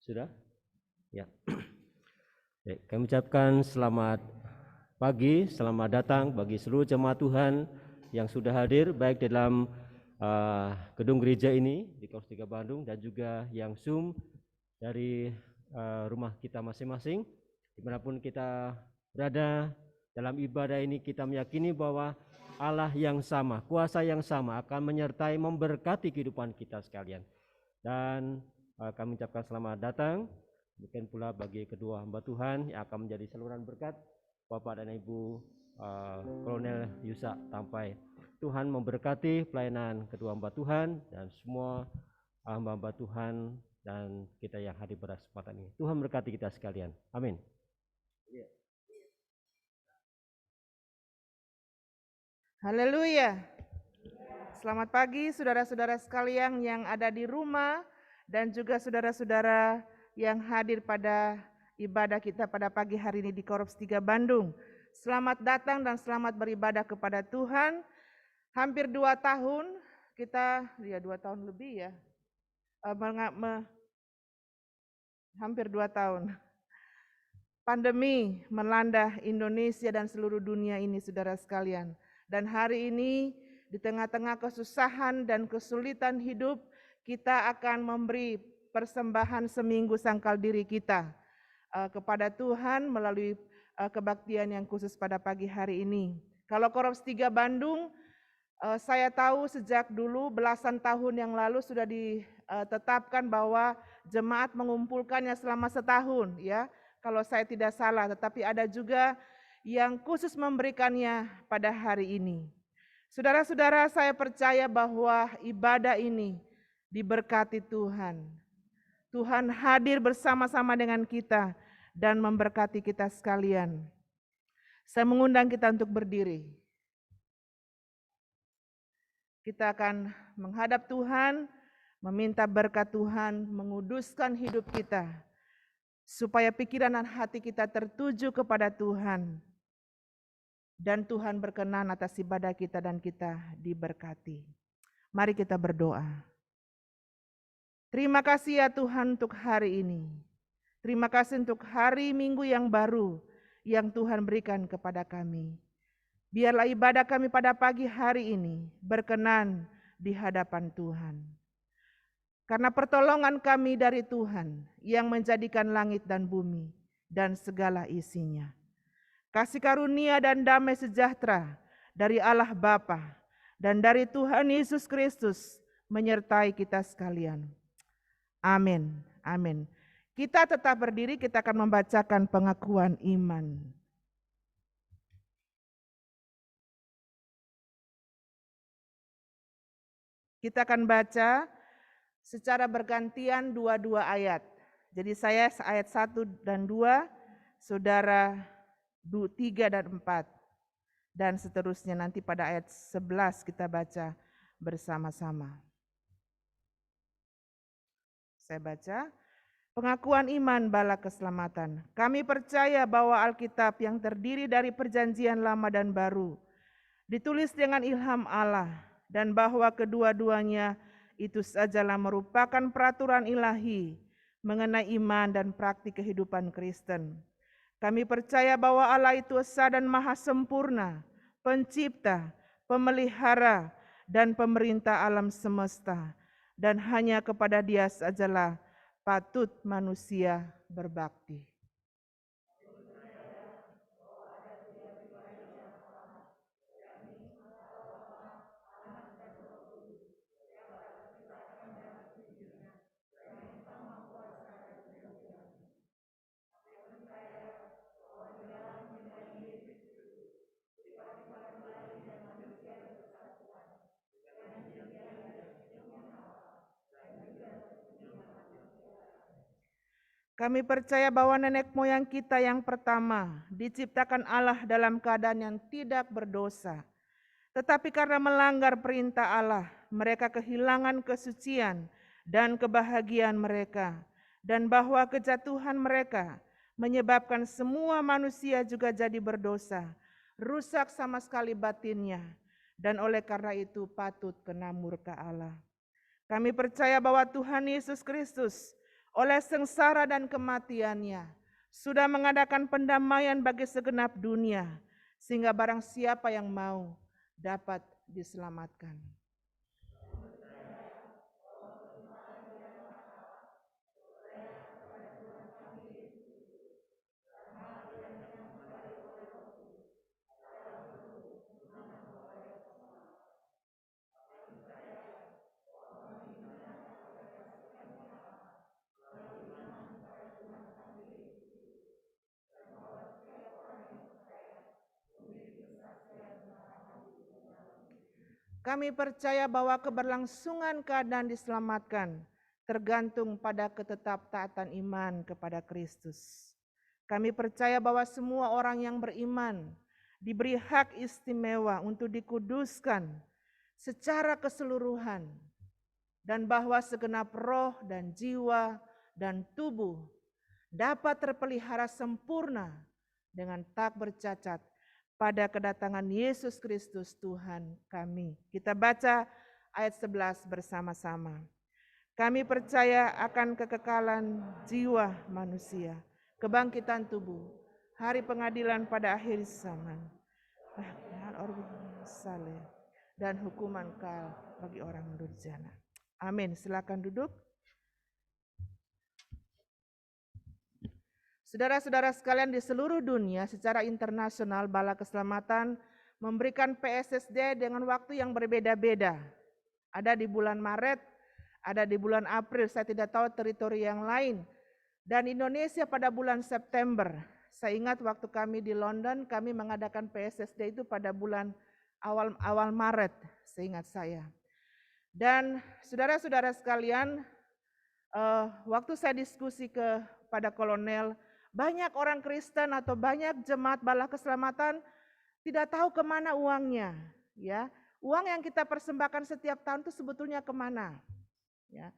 Sudah? Ya. Kami ucapkan selamat pagi, selamat datang bagi seluruh jemaat Tuhan yang sudah hadir baik dalam gedung gereja ini di Korps 3 Bandung dan juga yang Zoom dari rumah kita masing-masing. Dimanapun kita berada dalam ibadah ini, kita meyakini bahwa Allah yang sama, kuasa yang sama akan menyertai memberkati kehidupan kita sekalian. Dan kami ucapkan selamat datang, mungkin pula bagi kedua hamba Tuhan yang akan menjadi saluran berkat, Bapak dan Ibu Kolonel Yusak Tampai. Tuhan memberkati pelayanan kedua hamba Tuhan dan semua hamba-hamba Tuhan dan kita yang hadir pada kesempatan ini. Tuhan memberkati kita sekalian. Amin. Haleluya. Selamat pagi saudara-saudara sekalian yang ada di rumah dan juga saudara-saudara yang hadir pada ibadah kita pada pagi hari ini di Korps 3 Bandung. Selamat datang dan selamat beribadah kepada Tuhan. Hampir 2 tahun kita, 2 tahun lebih ya, hampir 2 tahun. Pandemi melanda Indonesia dan seluruh dunia ini saudara sekalian. Dan hari ini di tengah-tengah kesusahan dan kesulitan hidup, kita akan memberi persembahan seminggu sangkal diri kita kepada Tuhan melalui kebaktian yang khusus pada pagi hari ini. Kalau Korps 3 Bandung, saya tahu sejak dulu belasan tahun yang lalu sudah ditetapkan bahwa jemaat mengumpulkannya selama setahun ya, kalau saya tidak salah, tetapi ada juga yang khusus memberikannya pada hari ini. Saudara-saudara, saya percaya bahwa ibadah ini diberkati Tuhan. Tuhan hadir bersama-sama dengan kita dan memberkati kita sekalian. Saya mengundang kita untuk berdiri. Kita akan menghadap Tuhan, meminta berkat Tuhan, menguduskan hidup kita, supaya pikiran dan hati kita tertuju kepada Tuhan. Dan Tuhan berkenan atas ibadah kita dan kita diberkati. Mari kita berdoa. Terima kasih ya Tuhan untuk hari ini. Terima kasih untuk hari Minggu yang baru yang Tuhan berikan kepada kami. Biarlah ibadah kami pada pagi hari ini berkenan di hadapan Tuhan. Karena pertolongan kami dari Tuhan yang menjadikan langit dan bumi dan segala isinya. Kasih karunia dan damai sejahtera dari Allah Bapa dan dari Tuhan Yesus Kristus menyertai kita sekalian. Amin. Amin. Kita tetap berdiri, kita akan membacakan pengakuan iman. Kita akan baca secara bergantian 2 ayat. Jadi saya ayat 1 dan 2, saudara 3 dan 4. Dan seterusnya nanti pada ayat 11 kita baca bersama-sama. Saya baca, pengakuan iman bala keselamatan. Kami percaya bahwa Alkitab yang terdiri dari perjanjian lama dan baru, ditulis dengan ilham Allah, dan bahwa kedua-duanya itu sajalah merupakan peraturan ilahi mengenai iman dan praktik kehidupan Kristen. Kami percaya bahwa Allah itu esa dan maha sempurna, pencipta, pemelihara, dan pemerintah alam semesta, dan hanya kepada Dia sajalah patut manusia berbakti. Kami percaya bahwa nenek moyang kita yang pertama diciptakan Allah dalam keadaan yang tidak berdosa. Tetapi karena melanggar perintah Allah, mereka kehilangan kesucian dan kebahagiaan mereka. Dan bahwa kejatuhan mereka menyebabkan semua manusia juga jadi berdosa, rusak sama sekali batinnya, dan oleh karena itu patut kena murka Allah. Kami percaya bahwa Tuhan Yesus Kristus, oleh sengsara dan kematiannya, sudah mengadakan pendamaian bagi segenap dunia, sehingga barang siapa yang mau dapat diselamatkan. Kami percaya bahwa keberlangsungan keadaan diselamatkan tergantung pada ketetaptaatan iman kepada Kristus. Kami percaya bahwa semua orang yang beriman diberi hak istimewa untuk dikuduskan secara keseluruhan, dan bahwa segenap roh dan jiwa dan tubuh dapat terpelihara sempurna dengan tak bercacat pada kedatangan Yesus Kristus Tuhan kami. Kita baca ayat 11 bersama-sama. Kami percaya akan kekekalan jiwa manusia, kebangkitan tubuh, hari pengadilan pada akhir zaman, dan hukuman kekal bagi orang durjana. Amin. Silakan duduk. Saudara-saudara sekalian, di seluruh dunia secara internasional Bala Keselamatan memberikan PSSD dengan waktu yang berbeda-beda. Ada di bulan Maret, ada di bulan April, saya tidak tahu teritori yang lain. Dan Indonesia pada bulan September. Saya ingat waktu kami di London, kami mengadakan PSSD itu pada bulan awal Maret, seingat saya. Dan saudara-saudara sekalian, waktu saya diskusi kepada kolonel, banyak orang Kristen atau banyak jemaat Bala Keselamatan tidak tahu kemana uangnya. Ya, uang yang kita persembahkan setiap tahun itu sebetulnya kemana? Ya.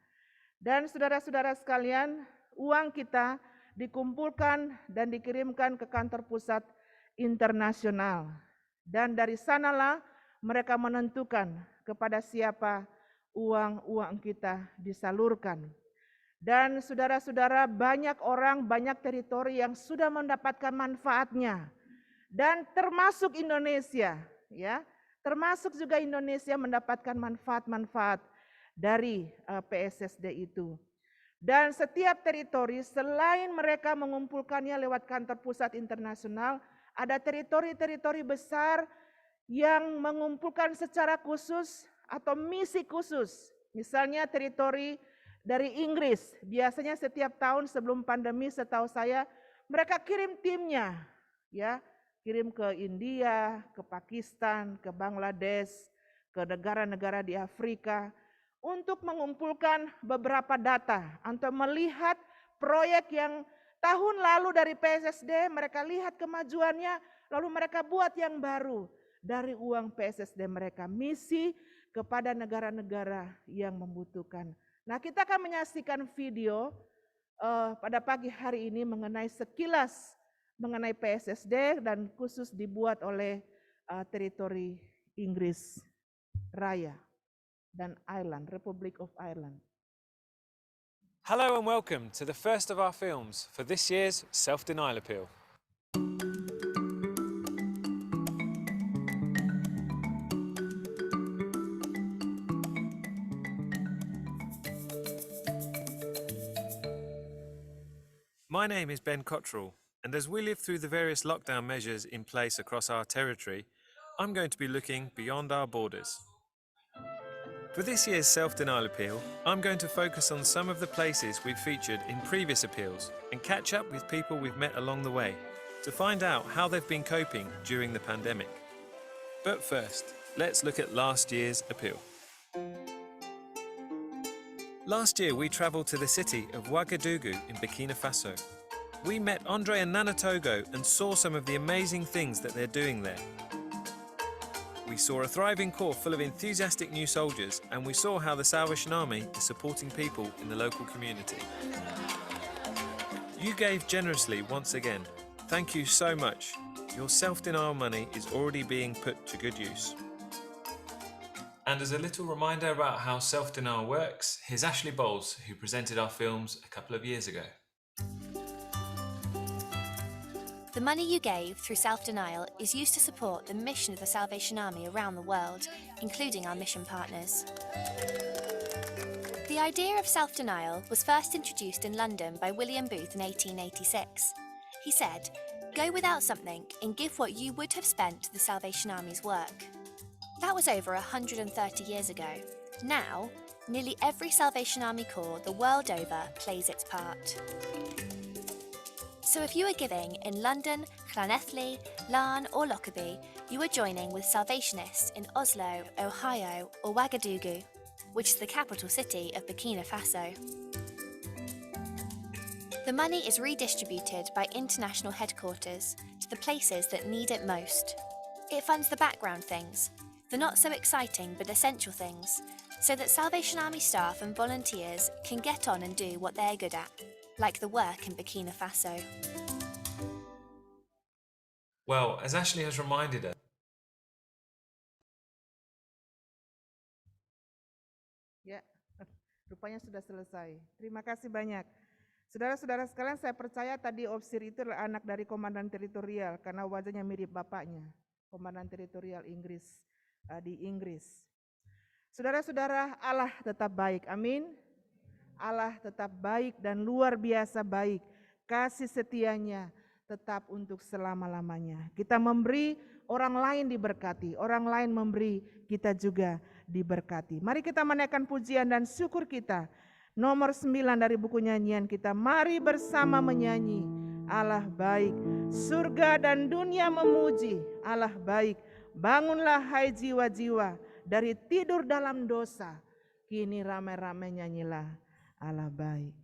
Dan saudara-saudara sekalian, uang kita dikumpulkan dan dikirimkan ke kantor pusat internasional. Dan dari sanalah mereka menentukan kepada siapa uang kita disalurkan. Dan saudara-saudara, banyak orang, banyak teritori yang sudah mendapatkan manfaatnya. Dan termasuk Indonesia, ya. Termasuk juga Indonesia mendapatkan manfaat-manfaat dari PSSD itu. Dan setiap teritori selain mereka mengumpulkannya lewat kantor pusat internasional, ada teritori-teritori besar yang mengumpulkan secara khusus atau misi khusus. Misalnya teritori dari Inggris, biasanya setiap tahun sebelum pandemi setahu saya mereka kirim timnya, ya, kirim ke India, ke Pakistan, ke Bangladesh, ke negara-negara di Afrika untuk mengumpulkan beberapa data untuk melihat proyek yang tahun lalu dari PSSD, mereka lihat kemajuannya, lalu mereka buat yang baru dari uang PSSD mereka, misi kepada negara-negara yang membutuhkan. Nah, kita akan menyaksikan video pada pagi hari ini mengenai sekilas mengenai PSSD dan khusus dibuat oleh teritori Inggris Raya dan Ireland, Republic of Ireland. Hello and welcome to the first of our films for this year's Self-Denial Appeal. My name is Ben Cottrell, and as we live through the various lockdown measures in place across our territory, I'm going to be looking beyond our borders. For this year's Self-Denial Appeal, I'm going to focus on some of the places we've featured in previous appeals and catch up with people we've met along the way to find out how they've been coping during the pandemic. But first, let's look at last year's appeal. Last year we travelled to the city of Ouagadougou in Burkina Faso. We met Andre and Nana Togo and saw some of the amazing things that they're doing there. We saw a thriving corps full of enthusiastic new soldiers, and we saw how the Salvation Army is supporting people in the local community. You gave generously once again. Thank you so much. Your self-denial money is already being put to good use. And as a little reminder about how self-denial works, here's Ashley Bowles, who presented our films a couple of years ago. The money you gave through self-denial is used to support the mission of the Salvation Army around the world, including our mission partners. The idea of self-denial was first introduced in London by William Booth in 1886. He said, "Go without something and give what you would have spent to the Salvation Army's work." That was over 130 years ago. Now, nearly every Salvation Army corps the world over plays its part. So if you are giving in London, Llanelli, Larne or Lockerbie, you are joining with Salvationists in Oslo, Ohio or Ouagadougou, which is the capital city of Burkina Faso. The money is redistributed by international headquarters to the places that need it most. It funds the background things, the not so exciting but essential things, so that Salvation Army staff and volunteers can get on and do what they're good at, like the work in Burkina Faso. Well, as Ashley has reminded us, Ya, rupanya sudah selesai. Terima kasih banyak. Saudara-saudara sekalian, saya percaya tadi Opsir itu adalah anak dari komandan teritorial karena wajahnya mirip bapaknya, komandan teritorial Inggris di Inggris. Saudara-saudara, Allah tetap baik, amin. Allah tetap baik dan luar biasa baik. Kasih setianya tetap untuk selama-lamanya. Kita memberi, orang lain diberkati. Orang lain memberi, kita juga diberkati. Mari kita menaikkan pujian dan syukur kita. Nomor 9 dari buku nyanyian kita. Mari bersama menyanyi. Allah baik. Surga dan dunia memuji. Allah baik. Bangunlah hai jiwa-jiwa dari tidur dalam dosa. Kini rame-rame nyanyilah. Allah baik.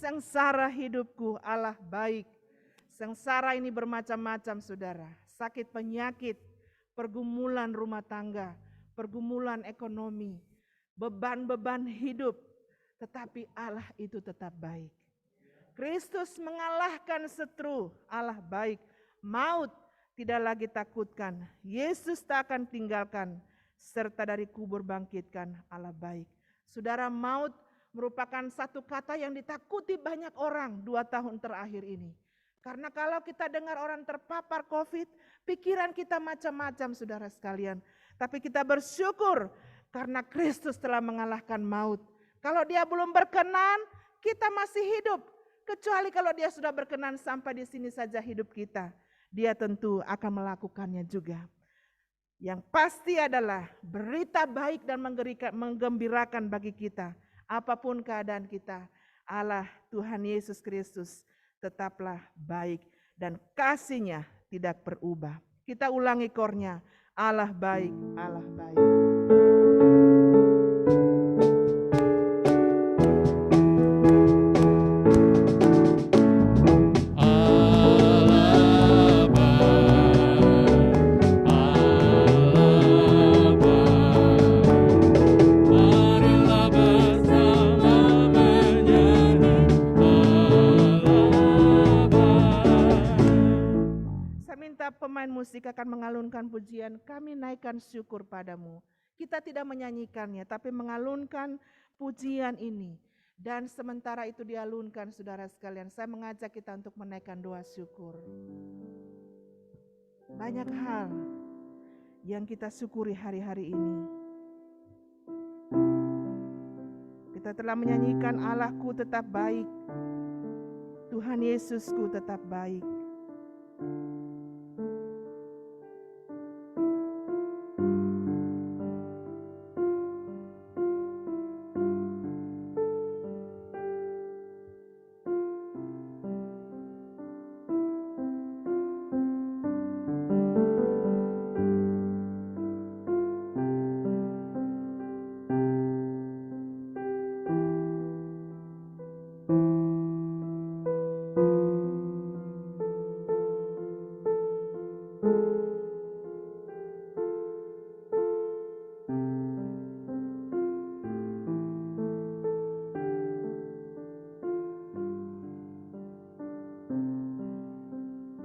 Sengsara hidupku, Allah baik. Sengsara ini bermacam-macam, saudara. Sakit penyakit, pergumulan rumah tangga, pergumulan ekonomi. beban-beban hidup, tetapi Allah itu tetap baik. Kristus mengalahkan setru, Allah baik. Maut tidak lagi takutkan, Yesus tak akan tinggalkan, serta dari kubur bangkitkan, Allah baik. Saudara, maut merupakan satu kata yang ditakuti banyak orang 2 tahun terakhir ini. Karena kalau kita dengar orang terpapar COVID, pikiran kita macam-macam saudara sekalian. Tapi kita bersyukur karena Kristus telah mengalahkan maut. Kalau dia belum berkenan, kita masih hidup. Kecuali kalau dia sudah berkenan sampai di sini saja hidup kita. Dia tentu akan melakukannya juga. Yang pasti adalah berita baik dan menggembirakan bagi kita. Apapun keadaan kita, Allah Tuhan Yesus Kristus tetaplah baik dan kasih-Nya tidak berubah. Kita ulangi kornya, Allah baik, Allah baik. Pemain musik akan mengalunkan pujian, kami naikkan syukur padamu. Kita tidak menyanyikannya, tapi mengalunkan pujian ini. Dan sementara itu dialunkan, saudara sekalian, saya mengajak kita untuk menaikkan doa syukur. Banyak hal yang kita syukuri hari-hari ini. Kita telah menyanyikan Allahku tetap baik, Tuhan Yesusku tetap baik.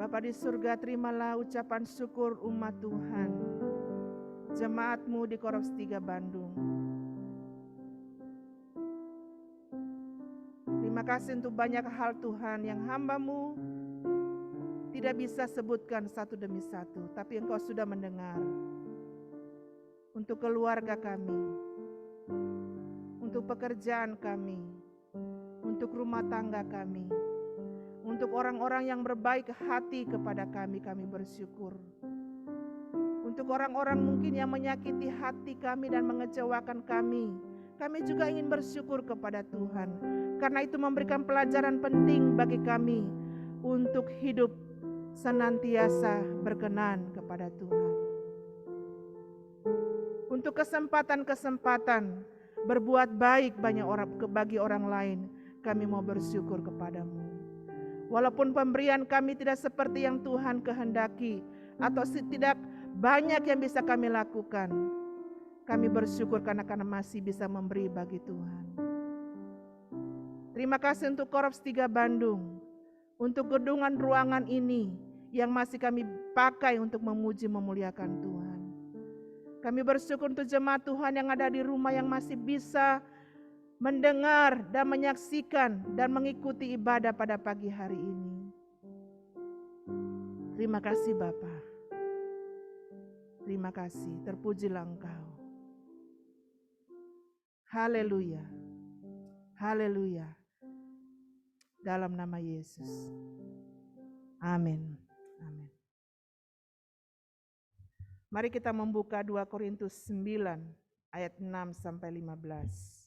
Bapa di surga, terimalah ucapan syukur umat Tuhan, jemaat-Mu di Korps 3 Bandung. Terima kasih untuk banyak hal Tuhan yang hamba-Mu tidak bisa sebutkan satu demi satu, tapi Engkau sudah mendengar. Untuk keluarga kami, untuk pekerjaan kami, untuk rumah tangga kami, untuk orang-orang yang berbaik hati kepada kami, kami bersyukur. Untuk orang-orang mungkin yang menyakiti hati kami dan mengecewakan kami juga ingin bersyukur kepada Tuhan. Karena itu memberikan pelajaran penting bagi kami untuk hidup senantiasa berkenan kepada Tuhan. Untuk kesempatan-kesempatan berbuat baik bagi orang lain, kami mau bersyukur kepadamu. Walaupun pemberian kami tidak seperti yang Tuhan kehendaki atau tidak banyak yang bisa kami lakukan, kami bersyukur karena masih bisa memberi bagi Tuhan. Terima kasih untuk Korps 3 Bandung, untuk gedungan ruangan ini yang masih kami pakai untuk memuji memuliakan Tuhan. Kami bersyukur untuk jemaat Tuhan yang ada di rumah yang masih bisa mendengar dan menyaksikan dan mengikuti ibadah pada pagi hari ini. Terima kasih Bapa. Terima kasih, terpujilah Engkau. Haleluya. Haleluya. Dalam nama Yesus. Amin. Amin. Mari kita membuka 2 Korintus 9 ayat 6 sampai 15.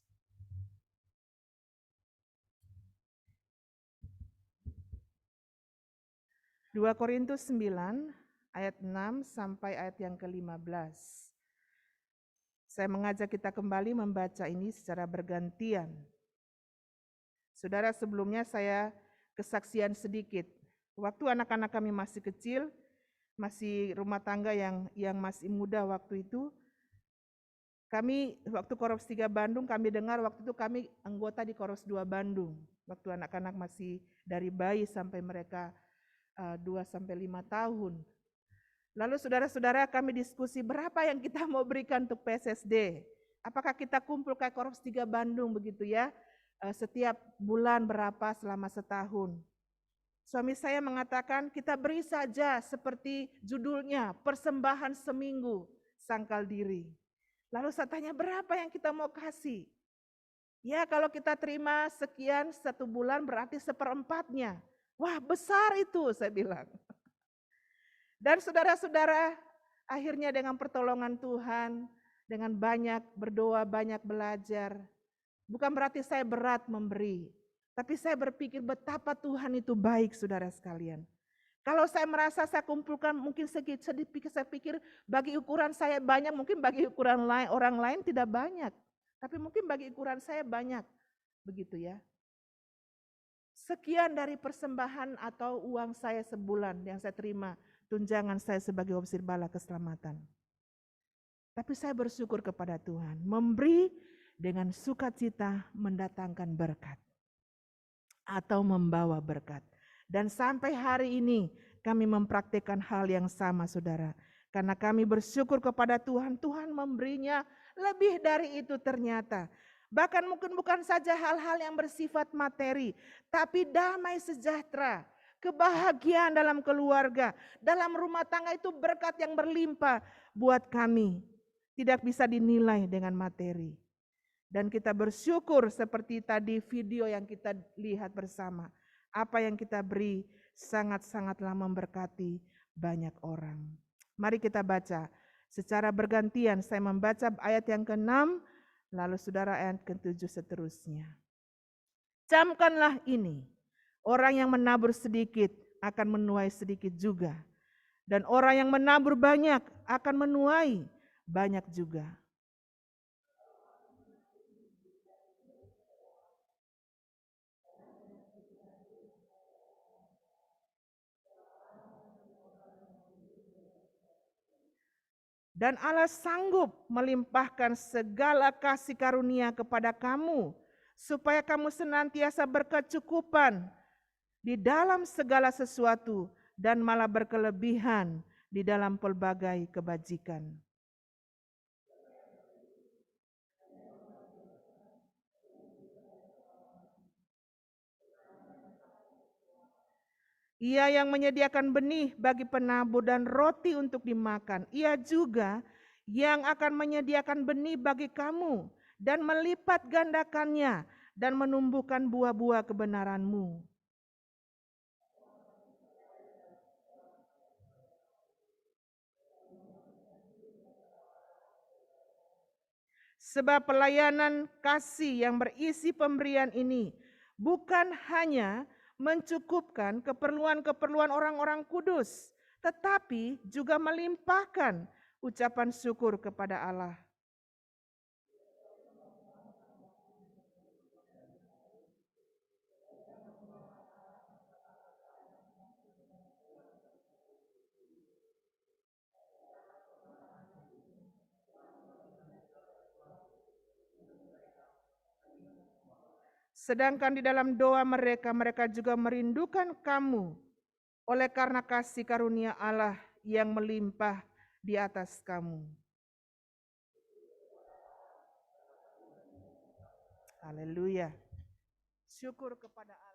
2 Korintus 9 ayat 6 sampai ayat yang ke-15. Saya mengajak kita kembali membaca ini secara bergantian. Saudara, sebelumnya saya kesaksian sedikit. Waktu anak-anak kami masih kecil, masih rumah tangga yang masih muda waktu itu, Kami waktu Koros 3 Bandung, kami dengar waktu itu kami anggota di Koros 2 Bandung. Waktu anak-anak masih dari bayi sampai mereka 2 sampai 5 tahun. Lalu saudara-saudara kami diskusi berapa yang kita mau berikan untuk PSSD. Apakah kita kumpul kayak Koros 3 Bandung begitu ya, setiap bulan berapa selama setahun. Suami saya mengatakan kita beri saja seperti judulnya, persembahan seminggu, sangkal diri. Lalu saya tanya berapa yang kita mau kasih? Ya kalau kita terima sekian 1 bulan berarti 1/4-nya. Wah besar itu saya bilang. Dan saudara-saudara akhirnya dengan pertolongan Tuhan, dengan banyak berdoa, banyak belajar. Bukan berarti saya berat memberi. Tapi saya berpikir betapa Tuhan itu baik saudara sekalian. Kalau saya merasa saya kumpulkan mungkin sedikit, saya pikir bagi ukuran saya banyak, mungkin bagi ukuran orang lain tidak banyak. Tapi mungkin bagi ukuran saya banyak, begitu ya. Sekian dari persembahan atau uang saya sebulan yang saya terima, tunjangan saya sebagai ofisir bala keselamatan. Tapi saya bersyukur kepada Tuhan, memberi dengan sukacita mendatangkan berkat. Atau membawa berkat. Dan sampai hari ini kami mempraktikkan hal yang sama saudara. Karena kami bersyukur kepada Tuhan, Tuhan memberinya lebih dari itu ternyata. Bahkan mungkin bukan saja hal-hal yang bersifat materi, tapi damai sejahtera, kebahagiaan dalam keluarga, dalam rumah tangga itu berkat yang berlimpah buat kami. Tidak bisa dinilai dengan materi. Dan kita bersyukur seperti tadi video yang kita lihat bersama. Apa yang kita beri sangat-sangatlah memberkati banyak orang. Mari kita baca. Secara bergantian saya membaca ayat yang ke-6, lalu saudara ayat ke-7 seterusnya. Camkanlah ini, orang yang menabur sedikit akan menuai sedikit juga. Dan orang yang menabur banyak akan menuai banyak juga. Dan Allah sanggup melimpahkan segala kasih karunia kepada kamu, supaya kamu senantiasa berkecukupan di dalam segala sesuatu dan malah berkelebihan di dalam pelbagai kebajikan. Ia yang menyediakan benih bagi penabur dan roti untuk dimakan. Ia juga yang akan menyediakan benih bagi kamu dan melipat gandakannya dan menumbuhkan buah-buah kebenaranmu. Sebab pelayanan kasih yang berisi pemberian ini bukan hanya mencukupkan keperluan-keperluan orang-orang kudus, tetapi juga melimpahkan ucapan syukur kepada Allah. Sedangkan di dalam doa mereka, mereka juga merindukan kamu oleh karena kasih karunia Allah yang melimpah di atas kamu. Haleluya. Syukur kepada Allah.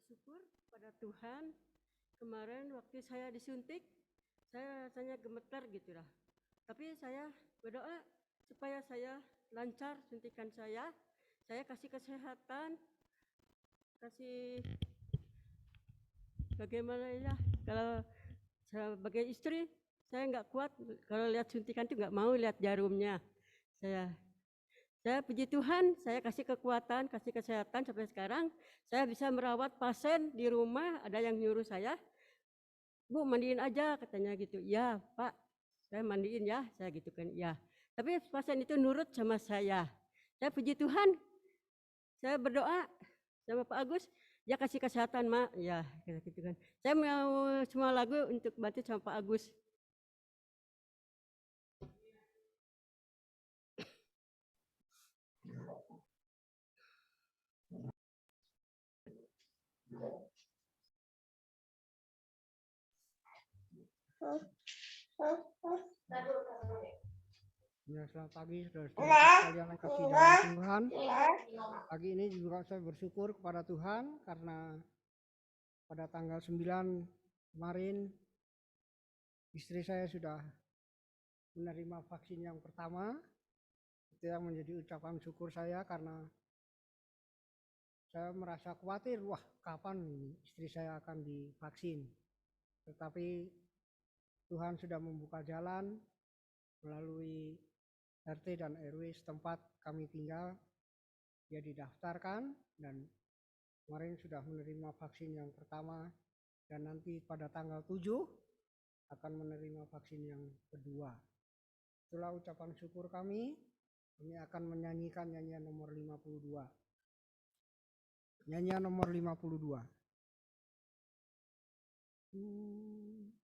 bersyukur pada Tuhan. Kemarin waktu saya disuntik, saya rasanya gemetar gitu lah. Tapi saya berdoa supaya saya lancar suntikan saya kasih kesehatan, kasih bagaimana ya, kalau saya sebagai istri, saya nggak kuat kalau lihat suntikan itu, nggak mau lihat jarumnya. Saya puji Tuhan, saya kasih kekuatan, kasih kesehatan sampai sekarang. Saya bisa merawat pasien di rumah, ada yang nyuruh saya, Bu mandiin aja katanya gitu. Ya Pak, saya mandiin ya, saya gitu kan. Ya, tapi pasien itu nurut sama saya. Saya puji Tuhan, saya berdoa sama Pak Agus, dia kasih kesehatan Mak. Ya gitu kan. Saya mau semua lagu untuk bantu sama Pak Agus. Ya, selamat pagi saudara-saudara sekalian yang kasih dalam Tuhan. Pagi ini juga saya bersyukur kepada Tuhan karena pada tanggal 9 kemarin istri saya sudah menerima vaksin yang pertama. Itu yang menjadi ucapan syukur saya karena saya merasa khawatir, wah kapan istri saya akan divaksin. Tetapi Tuhan sudah membuka jalan melalui RT dan RW setempat kami tinggal, dia didaftarkan dan kemarin sudah menerima vaksin yang pertama dan nanti pada tanggal 7 akan menerima vaksin yang kedua. Itulah ucapan syukur kami akan menyanyikan nyanyian nomor 52. Nyanyian nomor 52. Bimbing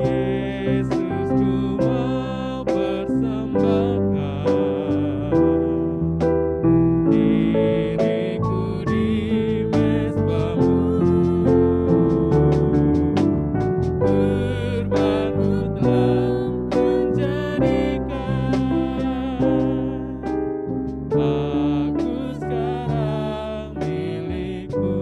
Yesus ku mau persembahkan diriku di mezbamu, kurbanku telah menjadikan, aku sekarang milikmu.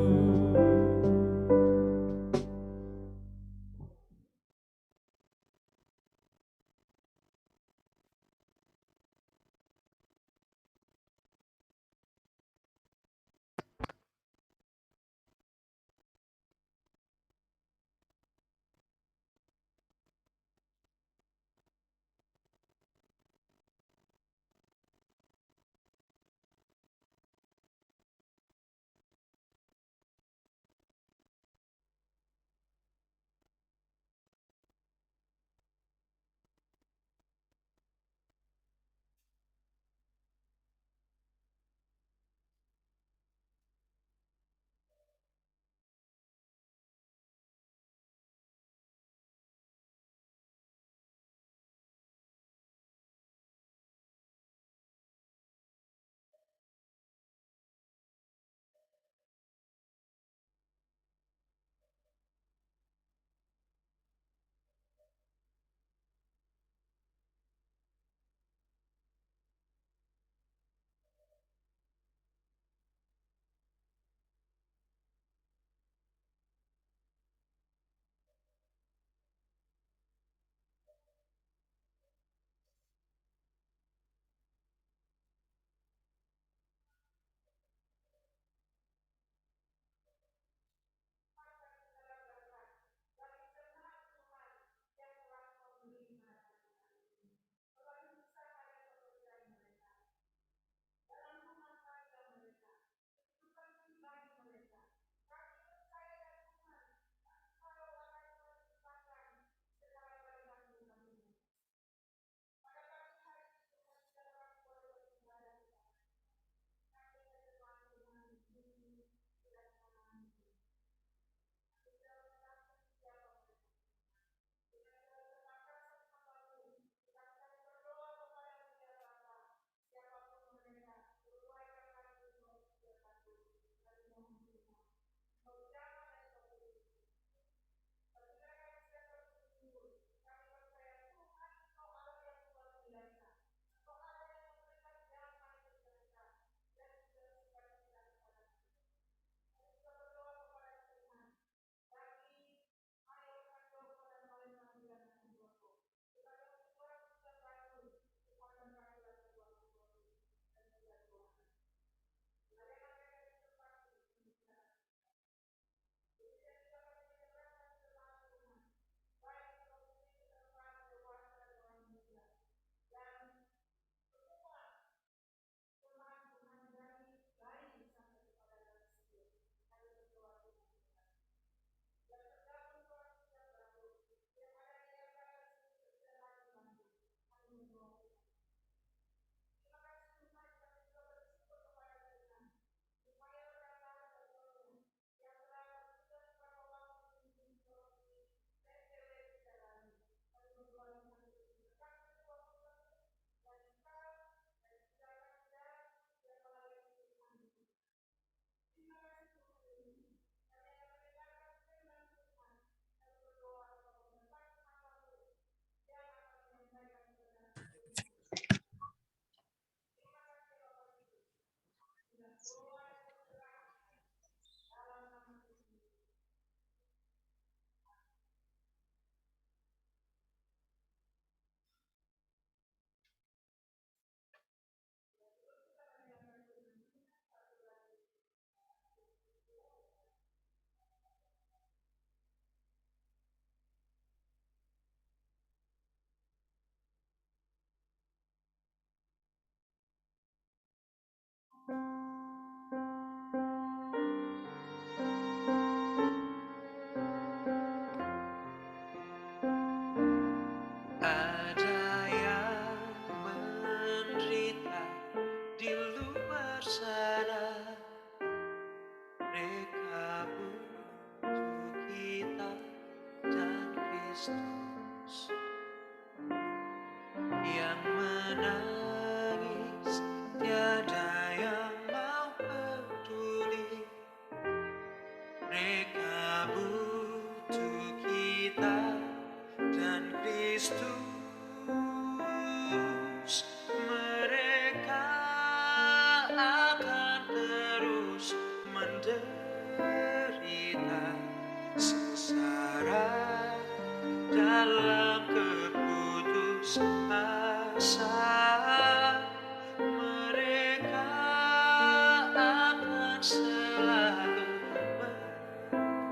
Ada yang menderita di luar sana, mereka butuh kita dan Kristus. yang menangis, tiada yang mau peduli. Mereka butuh kita dan Kristus. Mereka akan terus menderita sengsara dalam keputusasaan. Mereka akan selalu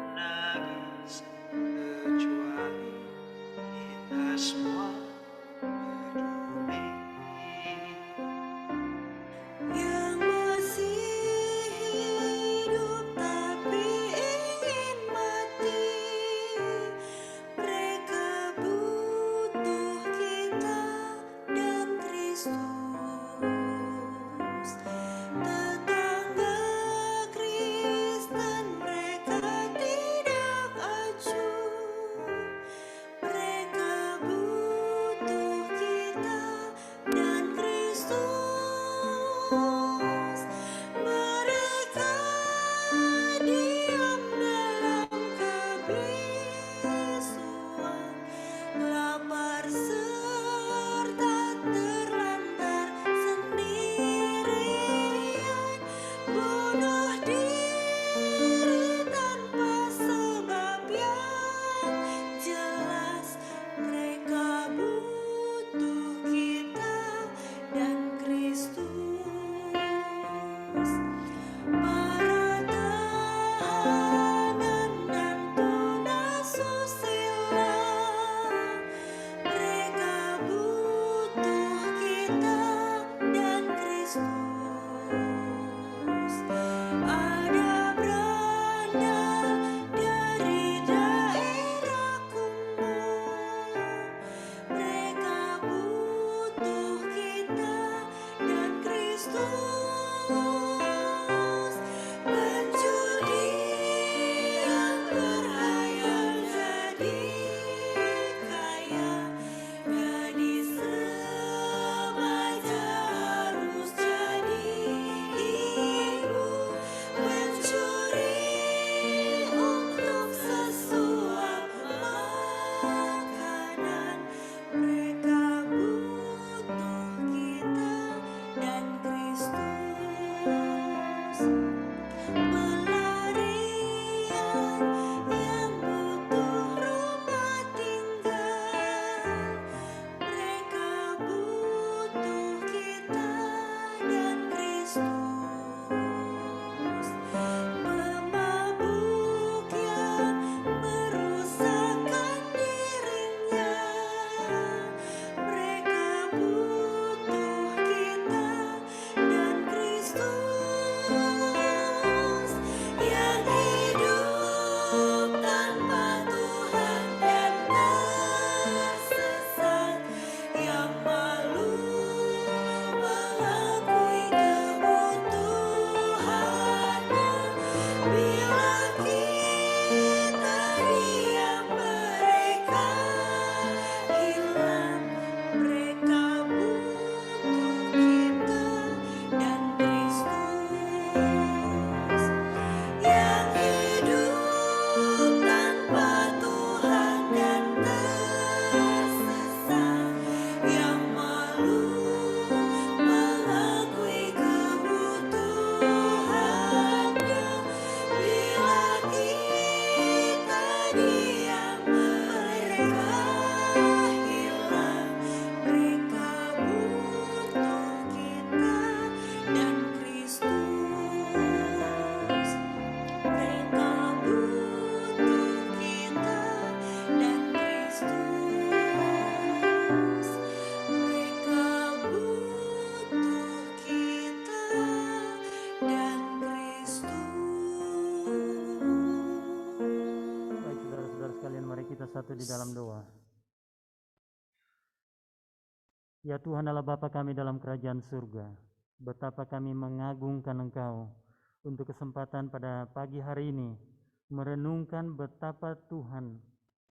menangis kecuali kita semua peduli. Yang masih hidup tapi ingin mati, mereka butuh kita dan Kristus. Tetangga Kristen mereka tidak acuh, mereka butuh kita dan Kristus. Mereka diam dalam kebisuan, lapar serta terlantar sendirian, bunuh diri tanpa sebab yang jelas. Mereka butuh kita dan Kristus. Para tahanan dan tunasusila, mereka butuh kita dan Kristus. Ada berandal dari daerah kumuh, mereka butuh kita dan Kristus. Pencuri yang berhayal jadi kaya, gadis remaja harus jadi ibu. Mencuri untuk sesuap makanan, mereka butuh kita dan Kristus. Pelarian yang butuh rumah tinggal, mereka butuh kita dan Kristus. Pemabuk yang merusakkan dirinya, mereka butuh kita dan Kristus. Yang hidup tanpa Tuhan dan tersesat, yang malu mengakui kebutuhannya. Bila kita diam, mereka hilang. Mereka butuh kita dan Kristus. Yang hidup tanpa Tuhan dan tersesat, yang malu mengakui kebutuhannya. Bila kita diam, mereka hilang. Mereka butuh kita dan Kristus. Mereka butuh kita dan Kristus. Mereka butuh kita dan Kristus. Baik saudara-saudara sekalian, mari kita satu di dalam doa. Ya Tuhan Allah Bapa kami dalam kerajaan surga, betapa kami mengagungkan Engkau untuk kesempatan pada pagi hari ini merenungkan betapa Tuhan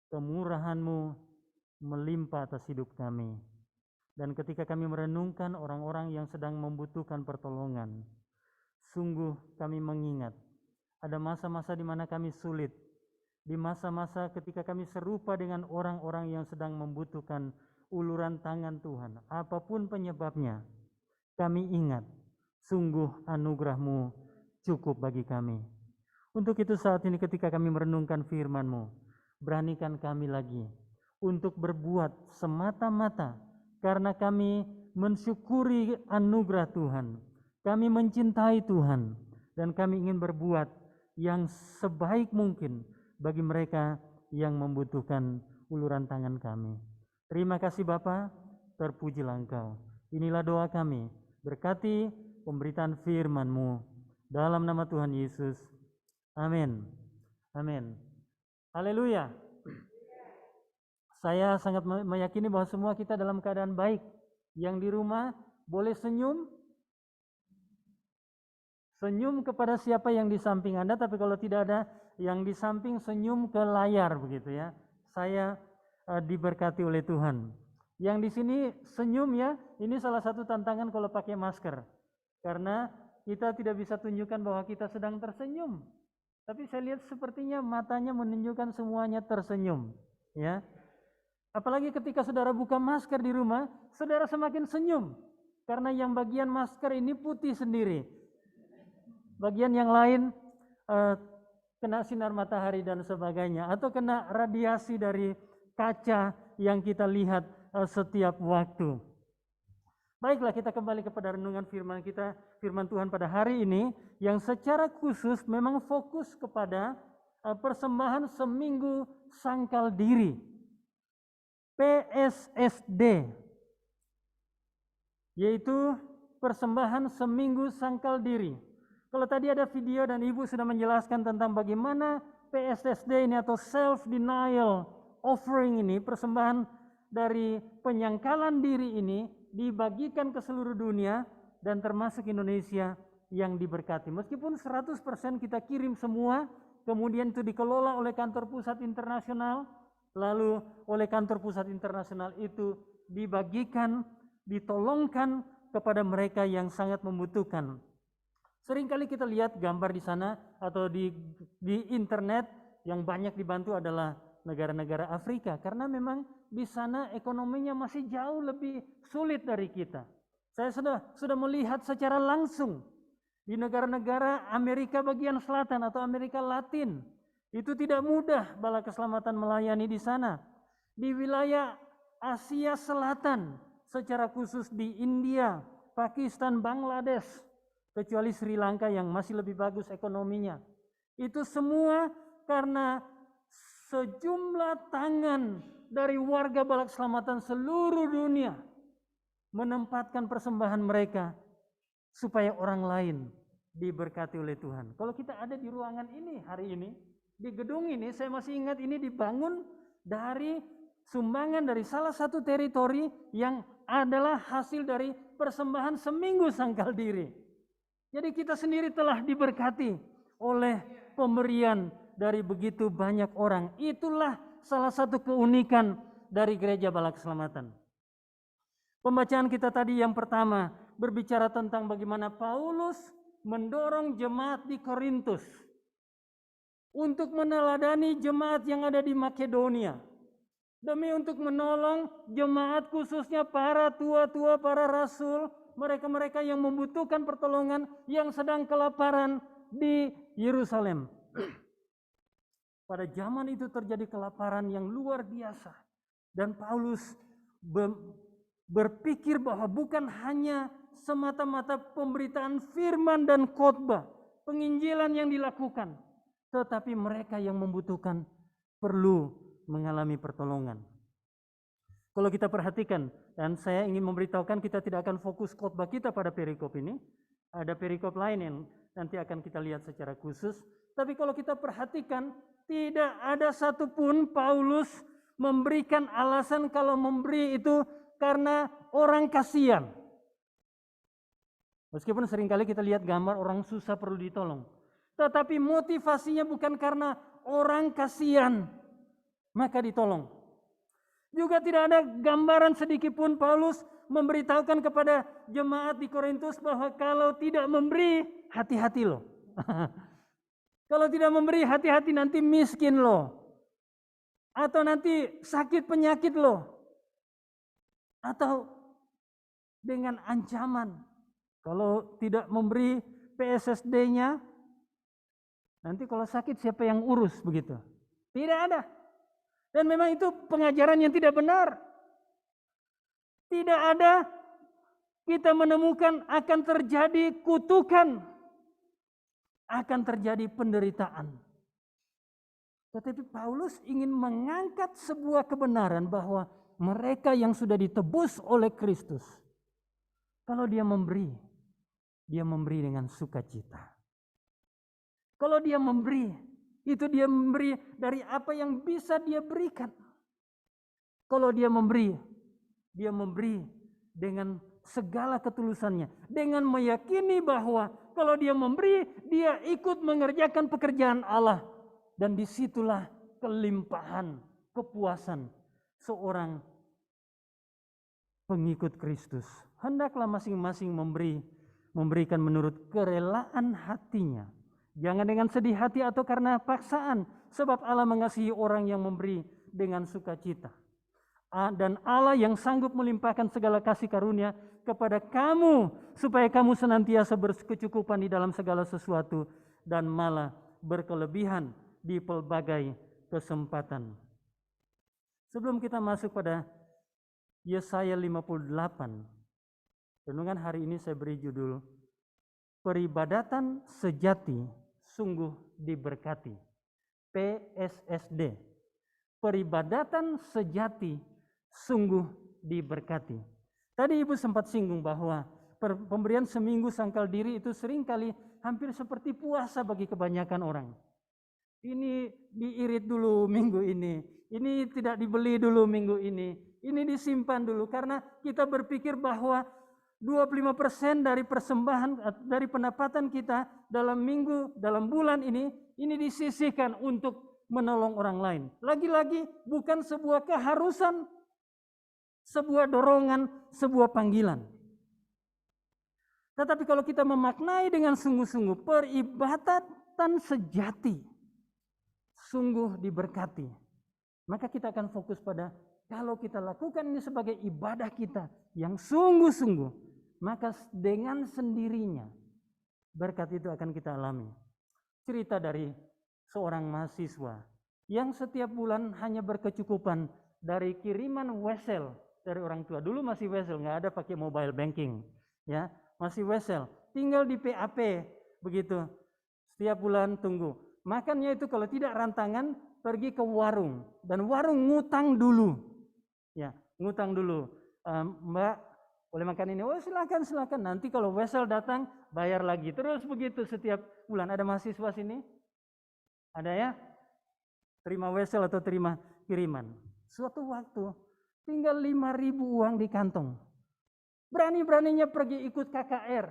kemurahan-Mu melimpah atas hidup kami. Dan ketika kami merenungkan orang-orang yang sedang membutuhkan pertolongan, sungguh kami mengingat ada masa-masa di mana kami sulit, di masa-masa ketika kami serupa dengan orang-orang yang sedang membutuhkan uluran tangan Tuhan, apapun penyebabnya, kami ingat, sungguh anugerah-Mu cukup bagi kami. Untuk itu saat ini ketika kami merenungkan firman-Mu, beranikan kami lagi untuk berbuat semata-mata karena kami mensyukuri anugerah Tuhan, kami mencintai Tuhan, dan kami ingin berbuat yang sebaik mungkin bagi mereka yang membutuhkan uluran tangan kami. Terima kasih Bapa, terpujilah Engkau. Inilah doa kami, berkati pemberitaan firman-Mu. Dalam nama Tuhan Yesus, amin. Amin. Haleluya. Saya sangat meyakini bahwa semua kita dalam keadaan baik. Yang di rumah boleh senyum. Senyum kepada siapa yang di samping Anda, tapi kalau tidak ada yang di samping, senyum ke layar begitu ya. Saya diberkati oleh Tuhan. Yang di sini senyum ya, ini salah satu tantangan kalau pakai masker. Karena kita tidak bisa tunjukkan bahwa kita sedang tersenyum. Tapi saya lihat sepertinya matanya menunjukkan semuanya tersenyum, ya. Apalagi ketika saudara buka masker di rumah, saudara semakin senyum. Karena yang bagian masker ini putih sendiri. Bagian yang lain kena sinar matahari dan sebagainya. Atau kena radiasi dari kaca yang kita lihat setiap waktu. Baiklah, kita kembali kepada renungan firman kita, firman Tuhan pada hari ini, yang secara khusus memang fokus kepada persembahan seminggu sangkal diri. PSSD, yaitu persembahan seminggu sangkal diri. Kalau tadi ada video dan Ibu sudah menjelaskan tentang bagaimana PSSD ini atau self-denial offering ini, persembahan dari penyangkalan diri ini dibagikan ke seluruh dunia dan termasuk Indonesia yang diberkati. Meskipun 100% kita kirim semua, kemudian itu dikelola oleh kantor pusat internasional, lalu oleh kantor pusat internasional itu dibagikan, ditolongkan kepada mereka yang sangat membutuhkan. Seringkali kita lihat gambar di sana atau di internet yang banyak dibantu adalah negara-negara Afrika, karena memang di sana ekonominya masih jauh lebih sulit dari kita. Saya sudah melihat secara langsung di negara-negara Amerika bagian selatan atau Amerika Latin. Itu tidak mudah Bala Keselamatan melayani di sana. Di wilayah Asia Selatan, secara khusus di India, Pakistan, Bangladesh, kecuali Sri Lanka yang masih lebih bagus ekonominya. Itu semua karena sejumlah tangan dari warga Bala Keselamatan seluruh dunia menempatkan persembahan mereka supaya orang lain diberkati oleh Tuhan. Kalau kita ada di ruangan ini hari ini, di gedung ini, saya masih ingat ini dibangun dari sumbangan dari salah satu teritori yang adalah hasil dari persembahan seminggu sangkal diri. Jadi kita sendiri telah diberkati oleh pemberian dari begitu banyak orang. Itulah salah satu keunikan dari Gereja Bala Keselamatan. Pembacaan kita tadi yang pertama berbicara tentang bagaimana Paulus mendorong jemaat di Korintus untuk meneladani jemaat yang ada di Makedonia, demi untuk menolong jemaat khususnya para tua-tua, para rasul, mereka-mereka yang membutuhkan pertolongan, yang sedang kelaparan di Yerusalem. Pada zaman itu terjadi kelaparan yang luar biasa, dan Paulus berpikir bahwa bukan hanya semata-mata pemberitaan firman dan khotbah, penginjilan yang dilakukan, tetapi mereka yang membutuhkan perlu mengalami pertolongan. Kalau kita perhatikan, dan saya ingin memberitahukan kita tidak akan fokus khotbah kita pada perikop ini, ada perikop lain yang nanti akan kita lihat secara khusus. Tapi kalau kita perhatikan, tidak ada satupun Paulus memberikan alasan kalau memberi itu karena orang kasihan. Meskipun seringkali kita lihat gambar orang susah perlu ditolong. Tetapi motivasinya bukan karena orang kasihan maka ditolong. Juga tidak ada gambaran sedikit pun Paulus memberitahukan kepada jemaat di Korintus bahwa kalau tidak memberi, hati-hati loh. Kalau tidak memberi, hati-hati nanti miskin loh. Atau nanti sakit penyakit loh. Atau dengan ancaman, kalau tidak memberi PSSD-nya, nanti kalau sakit siapa yang urus begitu. Tidak ada. Dan memang itu pengajaran yang tidak benar. Tidak ada kita menemukan akan terjadi kutukan, akan terjadi penderitaan. Tetapi Paulus ingin mengangkat sebuah kebenaran bahwa mereka yang sudah ditebus oleh Kristus, kalau dia memberi dengan sukacita. Kalau dia memberi, itu dia memberi dari apa yang bisa dia berikan. Kalau dia memberi dengan segala ketulusannya. Dengan meyakini bahwa kalau dia memberi, dia ikut mengerjakan pekerjaan Allah. Dan disitulah kelimpahan, kepuasan seorang pengikut Kristus. Hendaklah masing-masing memberikan menurut kerelaan hatinya. Jangan dengan sedih hati atau karena paksaan, sebab Allah mengasihi orang yang memberi dengan sukacita. Dan Allah yang sanggup melimpahkan segala kasih karunia kepada kamu, supaya kamu senantiasa berkecukupan di dalam segala sesuatu dan malah berkelebihan di pelbagai kesempatan. Sebelum kita masuk pada Yesaya 58, renungan hari ini saya beri judul Peribadatan Sejati Sungguh Diberkati. PSSD. Peribadatan sejati sungguh diberkati. Tadi Ibu sempat singgung bahwa pemberian seminggu sangkal diri itu seringkali hampir seperti puasa bagi kebanyakan orang. Ini diirit dulu minggu ini tidak dibeli dulu minggu ini disimpan dulu, karena kita berpikir bahwa 25% dari persembahan, dari pendapatan kita dalam minggu, dalam bulan ini disisihkan untuk menolong orang lain. Lagi-lagi bukan sebuah keharusan, sebuah dorongan, sebuah panggilan. Tetapi kalau kita memaknai dengan sungguh-sungguh, peribadatan sejati sungguh diberkati, maka kita akan fokus pada kalau kita lakukan ini sebagai ibadah kita yang sungguh-sungguh, maka dengan sendirinya berkat itu akan kita alami. Cerita dari seorang mahasiswa yang setiap bulan hanya berkecukupan dari kiriman wesel dari orang tua. Dulu masih wesel, nggak ada pakai mobile banking, ya, masih wesel. Tinggal di PAP begitu. Setiap bulan tunggu. Makannya itu kalau tidak rantangan pergi ke warung, dan warung ngutang dulu. Ya, ngutang dulu. Mbak, boleh makan ini? Oh, silakan. Nanti kalau wesel datang bayar lagi. Terus begitu setiap bulan. Ada mahasiswa sini? Ada ya? Terima wesel atau terima kiriman. Suatu waktu tinggal 5.000 uang di kantong. Berani-beraninya pergi ikut KKR.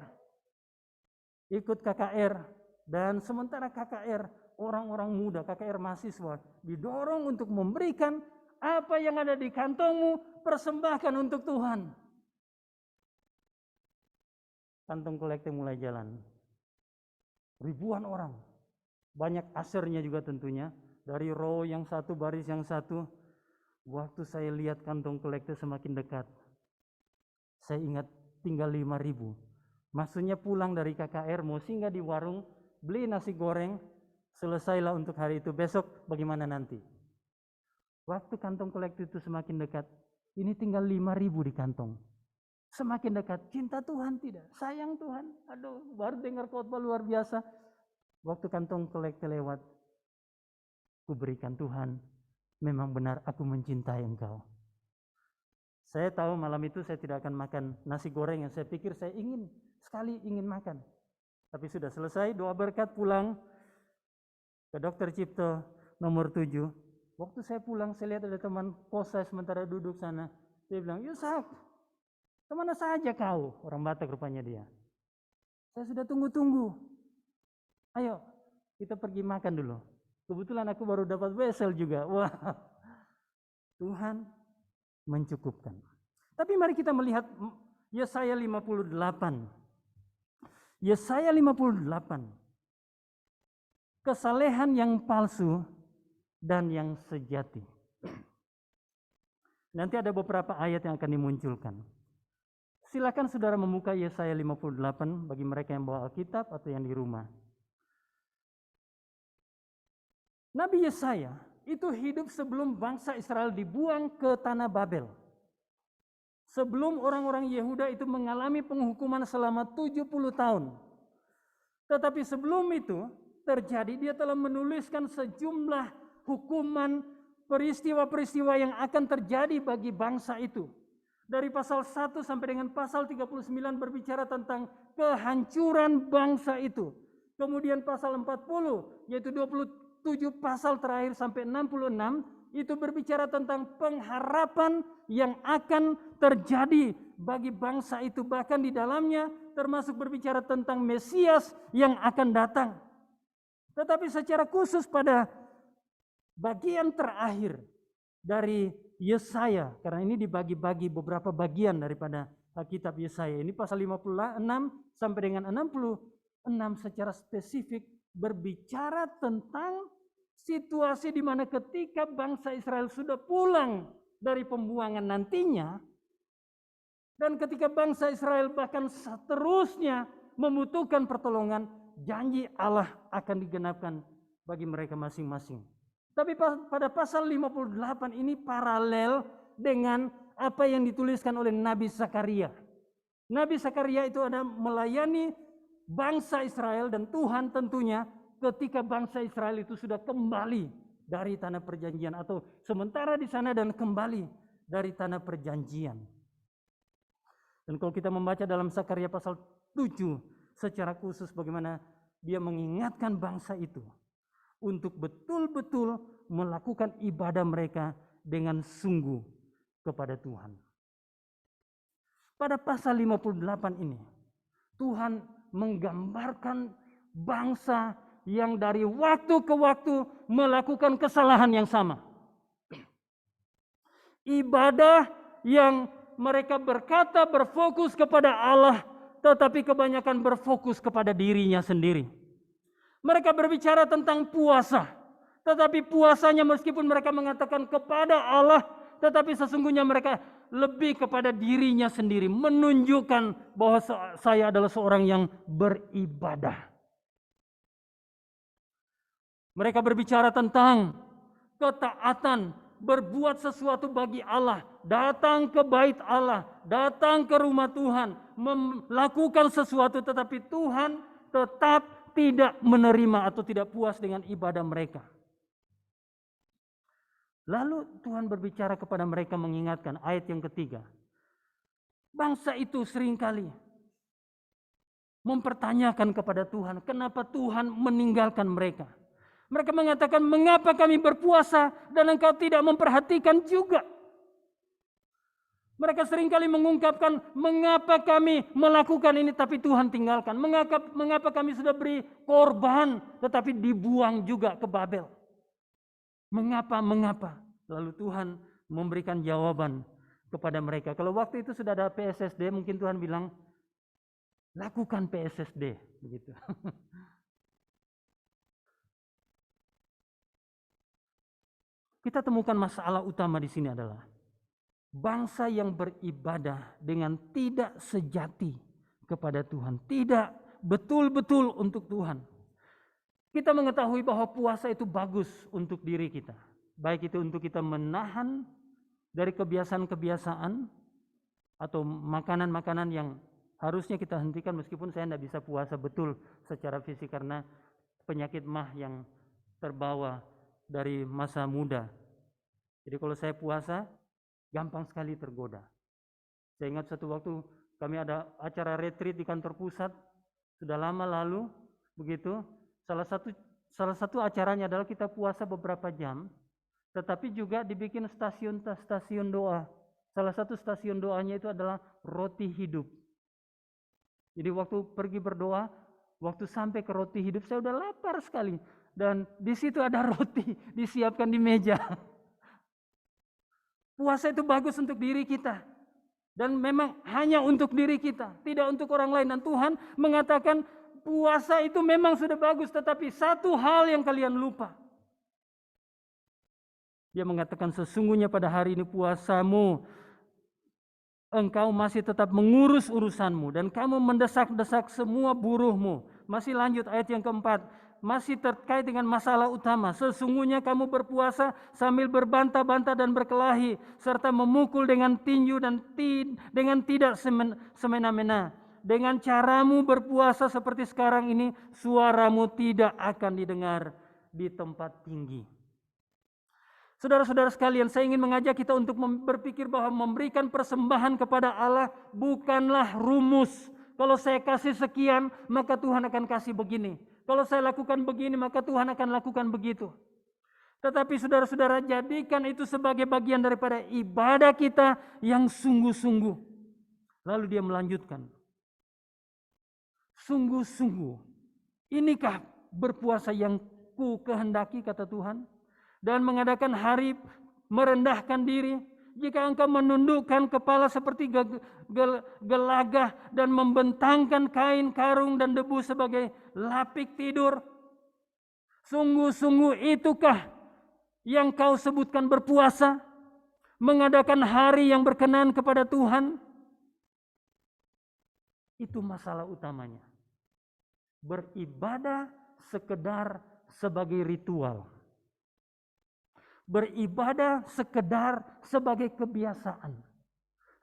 Dan sementara KKR, orang-orang muda, KKR mahasiswa, didorong untuk memberikan apa yang ada di kantongmu, persembahkan untuk Tuhan. Kantong kolektif mulai jalan. Ribuan orang. Banyak asernya juga tentunya. Dari row yang satu, baris yang satu. Waktu saya lihat kantong kolektif semakin dekat, saya ingat tinggal 5.000. Maksudnya pulang dari KKR, mau singgah di warung, beli nasi goreng, selesailah untuk hari itu, besok bagaimana nanti. Waktu kantong kolektif itu semakin dekat, ini tinggal 5.000 di kantong. Semakin dekat, cinta Tuhan tidak, sayang Tuhan, aduh baru dengar khotbah luar biasa. Waktu kantong kolektif lewat, ku berikan Tuhan, memang benar aku mencintai Engkau. Saya tahu malam itu saya tidak akan makan nasi goreng yang saya pikir saya ingin makan. Tapi sudah selesai, doa berkat, pulang ke Dr. Cipto nomor 7. Waktu saya pulang, saya lihat ada teman kos saya sementara duduk sana. Dia bilang, Yusak, kemana saja kau? Orang Batak rupanya dia. Saya sudah tunggu-tunggu. Ayo, kita pergi makan dulu. Kebetulan aku baru dapat wesel juga. Wah, Tuhan, mencukupkan. Tapi mari kita melihat Yesaya 58. Yesaya 58. Kesalehan yang palsu dan yang sejati. Nanti ada beberapa ayat yang akan dimunculkan. Silakan saudara membuka Yesaya 58 bagi mereka yang bawa Alkitab atau yang di rumah. Nabi Yesaya itu hidup sebelum bangsa Israel dibuang ke tanah Babel. Sebelum orang-orang Yehuda itu mengalami penghukuman selama 70 tahun. Tetapi sebelum itu terjadi, dia telah menuliskan sejumlah hukuman, peristiwa-peristiwa yang akan terjadi bagi bangsa itu. Dari pasal 1 sampai dengan pasal 39 berbicara tentang kehancuran bangsa itu. Kemudian pasal 40, yaitu 27 pasal terakhir sampai 66, itu berbicara tentang pengharapan yang akan terjadi bagi bangsa itu. Bahkan di dalamnya termasuk berbicara tentang Mesias yang akan datang. Tetapi secara khusus pada bagian terakhir dari Yesaya, karena ini dibagi-bagi beberapa bagian daripada kitab Yesaya. Ini pasal 56 sampai dengan 66 secara spesifik berbicara tentang situasi di mana ketika bangsa Israel sudah pulang dari pembuangan nantinya, dan ketika bangsa Israel bahkan seterusnya membutuhkan pertolongan, janji Allah akan digenapkan bagi mereka masing-masing. Tapi pada pasal 58 ini paralel dengan apa yang dituliskan oleh Nabi Zakaria. Nabi Zakaria itu ada melayani bangsa Israel dan Tuhan tentunya ketika bangsa Israel itu sudah kembali dari tanah perjanjian atau sementara di sana dan kembali dari tanah perjanjian. Dan kalau kita membaca dalam Zakaria pasal 7 secara khusus bagaimana dia mengingatkan bangsa itu untuk betul-betul melakukan ibadah mereka dengan sungguh kepada Tuhan. Pada pasal 58 ini, Tuhan menggambarkan bangsa yang dari waktu ke waktu melakukan kesalahan yang sama. Ibadah yang mereka berkata berfokus kepada Allah, tetapi kebanyakan berfokus kepada dirinya sendiri. Mereka berbicara tentang puasa, tetapi puasanya meskipun mereka mengatakan kepada Allah, tetapi sesungguhnya mereka lebih kepada dirinya sendiri, menunjukkan bahwa saya adalah seorang yang beribadah. Mereka berbicara tentang ketaatan, berbuat sesuatu bagi Allah, datang ke bait Allah, datang ke rumah Tuhan, melakukan sesuatu, tetapi Tuhan tetap tidak menerima atau tidak puas dengan ibadah mereka. Lalu Tuhan berbicara kepada mereka mengingatkan ayat yang ketiga. Bangsa itu seringkali mempertanyakan kepada Tuhan, kenapa Tuhan meninggalkan mereka. Mereka mengatakan, mengapa kami berpuasa dan engkau tidak memperhatikan juga. Mereka seringkali mengungkapkan, mengapa kami melakukan ini tapi Tuhan tinggalkan. Mengapa kami sudah beri korban tetapi dibuang juga ke Babel. Mengapa? Lalu Tuhan memberikan jawaban kepada mereka. Kalau waktu itu sudah ada PSSD, mungkin Tuhan bilang, lakukan PSSD. Begitu. Kita temukan masalah utama di sini adalah bangsa yang beribadah dengan tidak sejati kepada Tuhan, tidak betul-betul untuk Tuhan. Kita mengetahui bahwa puasa itu bagus untuk diri kita, baik itu untuk kita menahan dari kebiasaan-kebiasaan atau makanan-makanan yang harusnya kita hentikan, meskipun saya tidak bisa puasa betul secara fisik karena penyakit mah yang terbawa dari masa muda. Jadi kalau saya puasa, gampang sekali tergoda. Saya ingat satu waktu kami ada acara retreat di kantor pusat, sudah lama lalu, begitu. Salah satu acaranya adalah kita puasa beberapa jam, tetapi juga dibikin stasiun doa. Salah satu stasiun doanya itu adalah roti hidup. Jadi waktu pergi berdoa, waktu sampai ke roti hidup, saya udah lapar sekali. Dan di situ ada roti disiapkan di meja. Puasa itu bagus untuk diri kita. Dan memang hanya untuk diri kita, tidak untuk orang lain. Dan Tuhan mengatakan puasa itu memang sudah bagus, tetapi satu hal yang kalian lupa. Dia mengatakan sesungguhnya pada hari ini puasamu, engkau masih tetap mengurus urusanmu dan kamu mendesak-desak semua buruhmu. Masih lanjut ayat yang keempat. Masih terkait dengan masalah utama. Sesungguhnya kamu berpuasa sambil berbantah-bantah dan berkelahi, serta memukul dengan tinju dan dengan tidak semena-mena. Dengan caramu berpuasa seperti sekarang ini, suaramu tidak akan didengar di tempat tinggi. Saudara-saudara sekalian, saya ingin mengajak kita untuk berpikir bahwa memberikan persembahan kepada Allah bukanlah rumus. Kalau saya kasih sekian, maka Tuhan akan kasih begini. Kalau saya lakukan begini, maka Tuhan akan lakukan begitu. Tetapi saudara-saudara, jadikan itu sebagai bagian daripada ibadah kita yang sungguh-sungguh. Lalu dia melanjutkan. Sungguh-sungguh, inikah berpuasa yang ku kehendaki, kata Tuhan? Dan mengadakan hari merendahkan diri. Jika engkau menundukkan kepala seperti gelagah dan membentangkan kain karung dan debu sebagai lapik tidur. Sungguh-sungguh itukah yang kau sebutkan berpuasa? Mengadakan hari yang berkenan kepada Tuhan? Itu masalah utamanya. Beribadah sekedar sebagai ritual. Beribadah sekedar sebagai kebiasaan.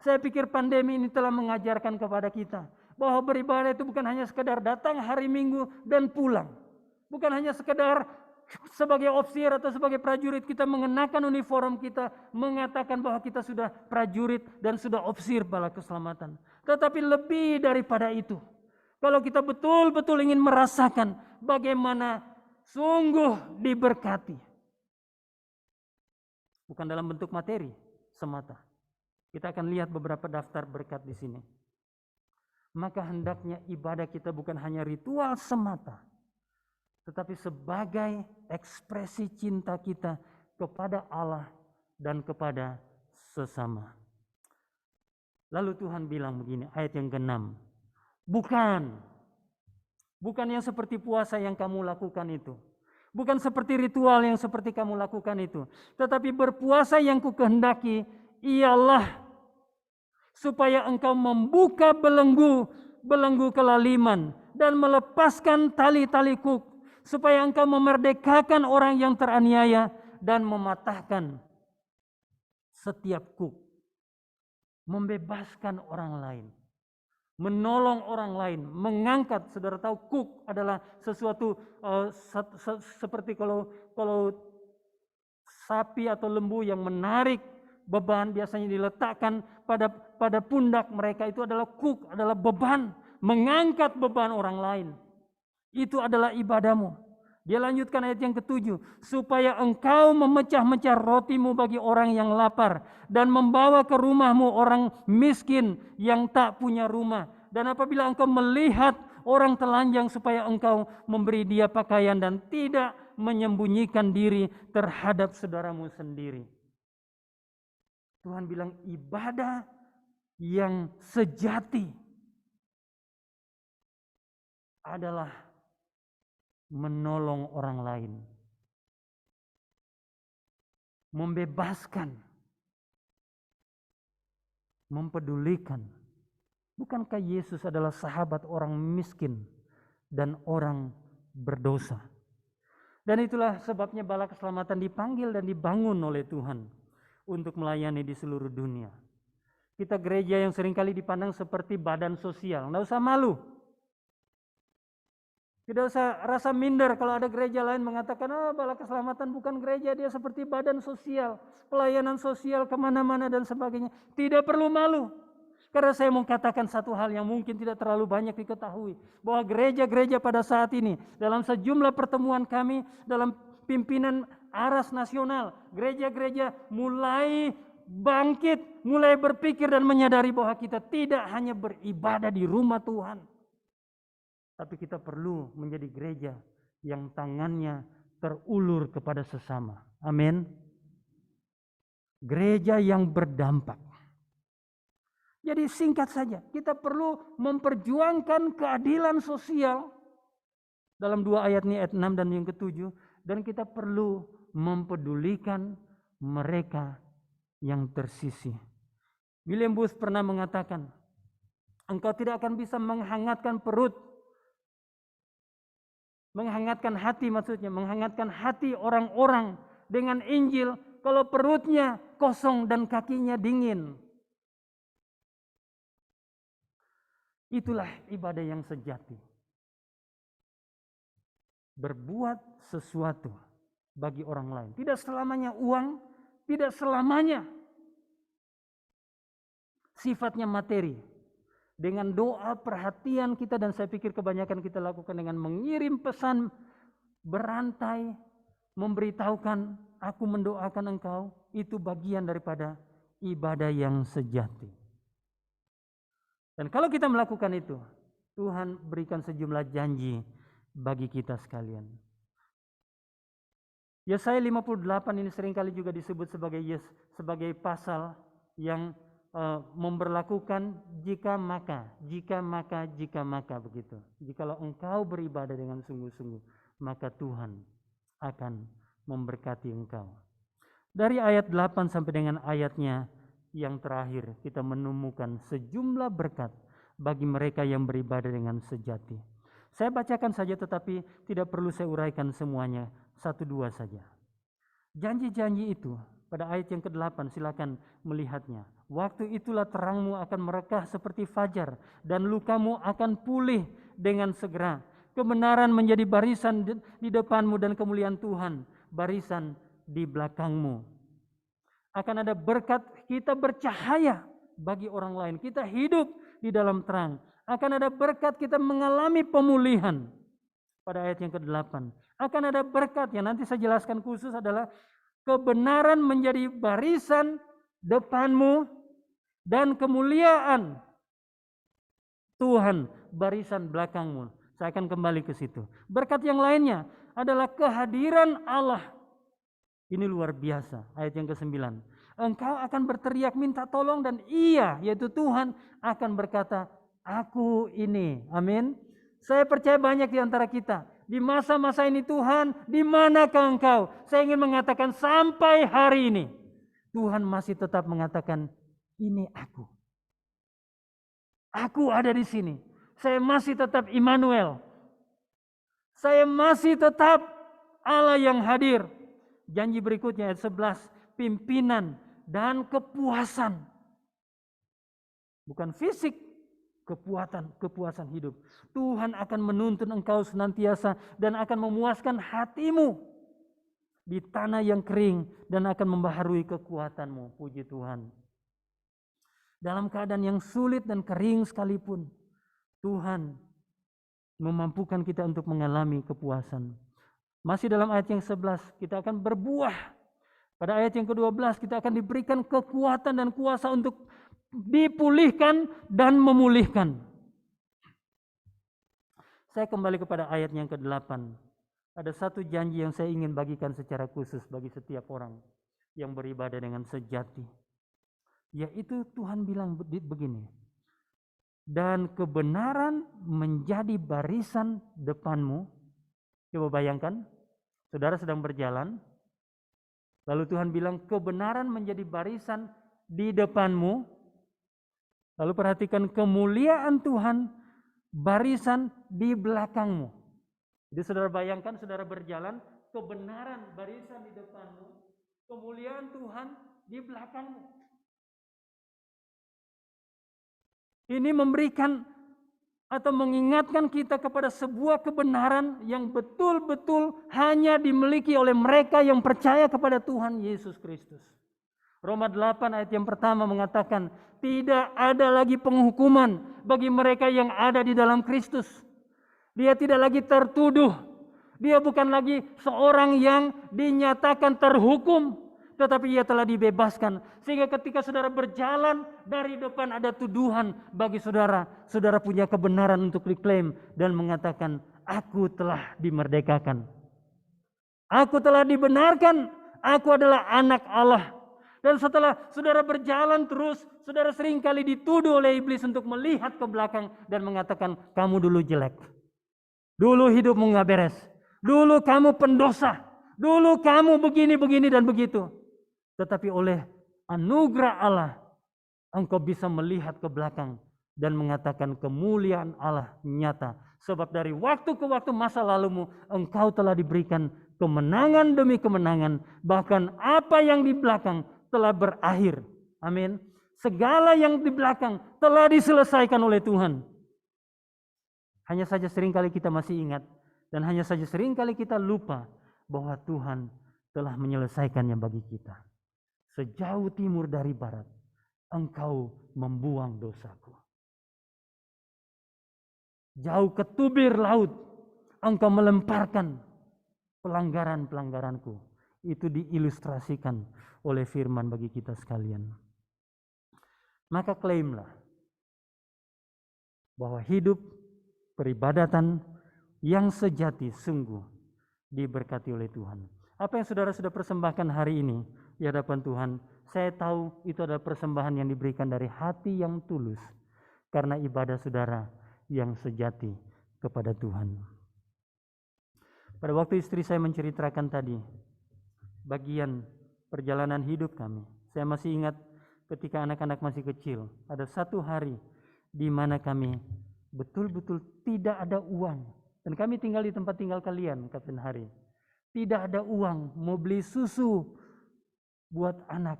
Saya pikir pandemi ini telah mengajarkan kepada kita bahwa beribadah itu bukan hanya sekedar datang hari Minggu dan pulang. Bukan hanya sekedar sebagai officer atau sebagai prajurit kita mengenakan uniform kita, mengatakan bahwa kita sudah prajurit dan sudah officer bala keselamatan. Tetapi lebih daripada itu, kalau kita betul-betul ingin merasakan bagaimana sungguh diberkati, bukan dalam bentuk materi semata. Kita akan lihat beberapa daftar berkat di sini. Maka hendaknya ibadah kita bukan hanya ritual semata, tetapi sebagai ekspresi cinta kita kepada Allah dan kepada sesama. Lalu Tuhan bilang begini, ayat yang ke-6. Bukan yang seperti puasa yang kamu lakukan itu. Bukan seperti ritual yang seperti kamu lakukan itu. Tetapi berpuasa yang kukehendaki ialah supaya engkau membuka belenggu kelaliman dan melepaskan tali-tali kuk. Supaya engkau memerdekakan orang yang teraniaya dan mematahkan setiap kuk. Membebaskan orang lain. Menolong orang lain, mengangkat. Saudara tahu kuk adalah sesuatu seperti kalau sapi atau lembu yang menarik beban biasanya diletakkan pada pundak mereka, itu adalah kuk, adalah beban, mengangkat beban orang lain. Itu adalah ibadahmu. Dia lanjutkan ayat yang ke-7, supaya engkau memecah-mecah rotimu bagi orang yang lapar dan membawa ke rumahmu orang miskin yang tak punya rumah. Dan apabila engkau melihat orang telanjang, supaya engkau memberi dia pakaian dan tidak menyembunyikan diri terhadap saudaramu sendiri. Tuhan bilang ibadah yang sejati adalah menolong orang lain, membebaskan, mempedulikan. Bukankah Yesus adalah sahabat orang miskin dan orang berdosa? Dan itulah sebabnya Bala Keselamatan dipanggil dan dibangun oleh Tuhan untuk melayani di seluruh dunia. Kita gereja yang seringkali dipandang seperti badan sosial, nggak usah malu. Tidak usah rasa minder kalau ada gereja lain mengatakan, Bala Keselamatan bukan gereja, dia seperti badan sosial, pelayanan sosial kemana-mana dan sebagainya. Tidak perlu malu. Karena saya mau katakan satu hal yang mungkin tidak terlalu banyak diketahui. Bahwa gereja-gereja pada saat ini, dalam sejumlah pertemuan kami, dalam pimpinan Aras Nasional, gereja-gereja mulai bangkit, mulai berpikir dan menyadari bahwa kita tidak hanya beribadah di rumah Tuhan, tapi kita perlu menjadi gereja yang tangannya terulur kepada sesama. Amin. gereja yang berdampak. Jadi singkat saja, kita perlu memperjuangkan keadilan sosial dalam 2 ayat ini, ayat 6 dan yang ke-7, dan kita perlu mempedulikan mereka yang tersisih. William Booth pernah mengatakan, engkau tidak akan bisa menghangatkan perut, menghangatkan hati maksudnya, menghangatkan hati orang-orang dengan Injil kalau perutnya kosong dan kakinya dingin. Itulah ibadah yang sejati. Berbuat sesuatu bagi orang lain. Tidak selamanya uang, tidak selamanya sifatnya materi. Dengan doa, perhatian kita, dan saya pikir kebanyakan kita lakukan dengan mengirim pesan berantai, memberitahukan aku mendoakan engkau, itu bagian daripada ibadah yang sejati. Dan kalau kita melakukan itu, Tuhan berikan sejumlah janji bagi kita sekalian. Yesaya 58 ini seringkali juga disebut sebagai pasal yang memberlakukan jika maka begitu. Jikalau engkau beribadah dengan sungguh-sungguh, maka Tuhan akan memberkati engkau. Dari ayat 8 sampai dengan ayatnya yang terakhir, kita menemukan sejumlah berkat bagi mereka yang beribadah dengan sejati. Saya bacakan saja tetapi tidak perlu saya uraikan semuanya, 1-2 saja. Janji-janji itu pada ayat yang ke-8, silakan melihatnya. Waktu itulah terangmu akan merekah seperti fajar dan lukamu akan pulih dengan segera. Kebenaran menjadi barisan di depanmu dan kemuliaan Tuhan barisan di belakangmu. Akan ada berkat, kita bercahaya bagi orang lain. Kita hidup di dalam terang. Akan ada berkat, kita mengalami pemulihan. Pada ayat yang ke-8. Akan ada berkat yang nanti saya jelaskan khusus adalah kebenaran menjadi barisan depanmu dan kemuliaan Tuhan barisan belakangmu. Saya akan kembali ke situ. Berkat yang lainnya adalah kehadiran Allah. Ini luar biasa, ayat yang ke-9. Engkau akan berteriak minta tolong dan Ia, yaitu Tuhan, akan berkata, aku ini. Amin. Saya percaya banyak di antara kita. Di masa-masa ini Tuhan, di manakah engkau? Saya ingin mengatakan sampai hari ini, Tuhan masih tetap mengatakan, ini aku. Aku ada di sini. Saya masih tetap Immanuel. Saya masih tetap Allah yang hadir. Janji berikutnya ayat 11, pimpinan dan kepuasan. Bukan fisik, kepuasan hidup. Tuhan akan menuntun engkau senantiasa dan akan memuaskan hatimu di tanah yang kering dan akan membaharui kekuatanmu. Puji Tuhan. Dalam keadaan yang sulit dan kering sekalipun, Tuhan memampukan kita untuk mengalami kepuasan. Masih dalam ayat yang 11, kita akan berbuah. Pada ayat yang ke-12, kita akan diberikan kekuatan dan kuasa untuk dipulihkan dan memulihkan. Saya kembali kepada ayat yang ke-8. Ada satu janji yang saya ingin bagikan secara khusus bagi setiap orang yang beribadah dengan sejati. Yaitu Tuhan bilang begini. Dan kebenaran menjadi barisan depanmu. Coba bayangkan, saudara sedang berjalan. Lalu Tuhan bilang kebenaran menjadi barisan di depanmu. Lalu perhatikan kemuliaan Tuhan barisan di belakangmu. Jadi saudara bayangkan, saudara berjalan, kebenaran barisan di depanmu, kemuliaan Tuhan di belakangmu. Ini memberikan atau mengingatkan kita kepada sebuah kebenaran yang betul-betul hanya dimiliki oleh mereka yang percaya kepada Tuhan Yesus Kristus. Roma 8 ayat yang pertama mengatakan, tidak ada lagi penghukuman bagi mereka yang ada di dalam Kristus. Dia tidak lagi tertuduh. Dia bukan lagi seorang yang dinyatakan terhukum, tetapi ia telah dibebaskan. Sehingga ketika saudara berjalan, dari depan ada tuduhan bagi saudara. Saudara punya kebenaran untuk diklaim dan mengatakan, aku telah dimerdekakan. Aku telah dibenarkan. Aku adalah anak Allah. Dan setelah saudara berjalan terus, saudara seringkali dituduh oleh iblis untuk melihat ke belakang dan mengatakan, kamu dulu jelek. Dulu hidupmu nggak beres. Dulu kamu pendosa. Dulu kamu begini, begini, dan begitu. Tetapi oleh anugerah Allah, engkau bisa melihat ke belakang dan mengatakan kemuliaan Allah nyata. Sebab dari waktu ke waktu masa lalumu, engkau telah diberikan kemenangan demi kemenangan. Bahkan apa yang di belakang telah berakhir. Amin. Segala yang di belakang telah diselesaikan oleh Tuhan. Hanya saja seringkali kita masih ingat. Dan hanya saja seringkali kita lupa bahwa Tuhan telah menyelesaikannya bagi kita. Sejauh timur dari barat, engkau membuang dosaku. Jauh ke tubir laut, engkau melemparkan pelanggaran-pelanggaranku. Itu diilustrasikan oleh firman bagi kita sekalian. Maka klaimlah bahwa hidup peribadatan yang sejati sungguh diberkati oleh Tuhan. Apa yang saudara sudah persembahkan hari ini di hadapan Tuhan, saya tahu itu adalah persembahan yang diberikan dari hati yang tulus karena ibadah saudara yang sejati kepada Tuhan. Pada waktu istri saya menceritakan tadi bagian perjalanan hidup kami, saya masih ingat ketika anak-anak masih kecil, ada satu hari di mana kami betul-betul tidak ada uang. Dan kami tinggal di tempat tinggal kalian, Kapten Hari. Tidak ada uang, mau beli susu buat anak.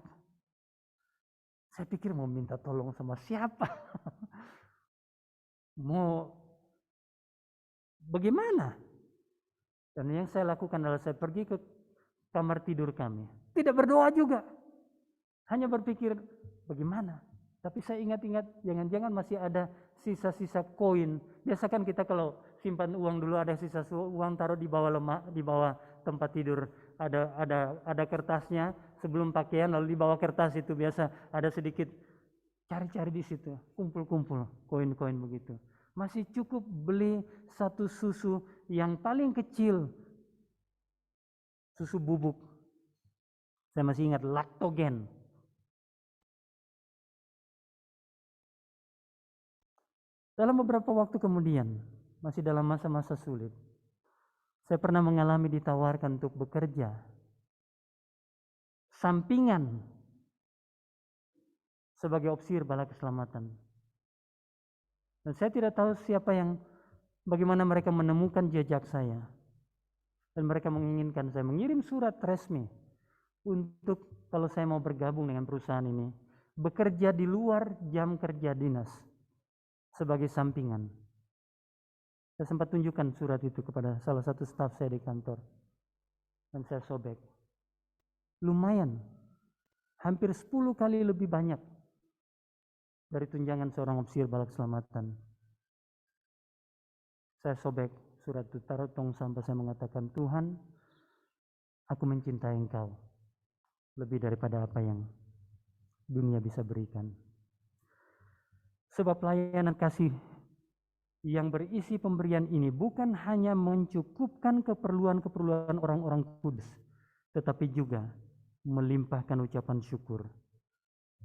Saya pikir mau minta tolong sama siapa? Mau bagaimana? Dan yang saya lakukan adalah saya pergi ke kamar tidur kami. Tidak berdoa juga. Hanya berpikir bagaimana. Tapi saya ingat-ingat jangan-jangan masih ada sisa-sisa koin. Biasa kan kita kalau simpan uang dulu ada sisa uang taruh di bawah di bawah tempat tidur. Ada kertasnya sebelum pakaian, lalu di bawah kertas itu biasa ada sedikit. Cari-cari di situ, kumpul-kumpul koin-koin begitu. Masih cukup beli satu susu yang paling kecil, susu bubuk. Saya masih ingat Lactogen. Dalam beberapa waktu kemudian, masih dalam masa-masa sulit, saya pernah mengalami ditawarkan untuk bekerja sampingan sebagai opsir bala keselamatan. Dan saya tidak tahu bagaimana mereka menemukan jejak saya. Dan mereka menginginkan saya mengirim surat resmi untuk kalau saya mau bergabung dengan perusahaan ini, bekerja di luar jam kerja dinas sebagai sampingan. Saya sempat tunjukkan surat itu kepada salah satu staf saya di kantor. Dan saya sobek. Lumayan, hampir 10 kali lebih banyak dari tunjangan seorang opsir bala keselamatan. Saya sobek surat itu, taruh tong sampah, saya mengatakan, Tuhan, aku mencintai Engkau lebih daripada apa yang dunia bisa berikan. Sebab pelayanan kasih yang berisi pemberian ini bukan hanya mencukupkan keperluan-keperluan orang-orang kudus, tetapi juga melimpahkan ucapan syukur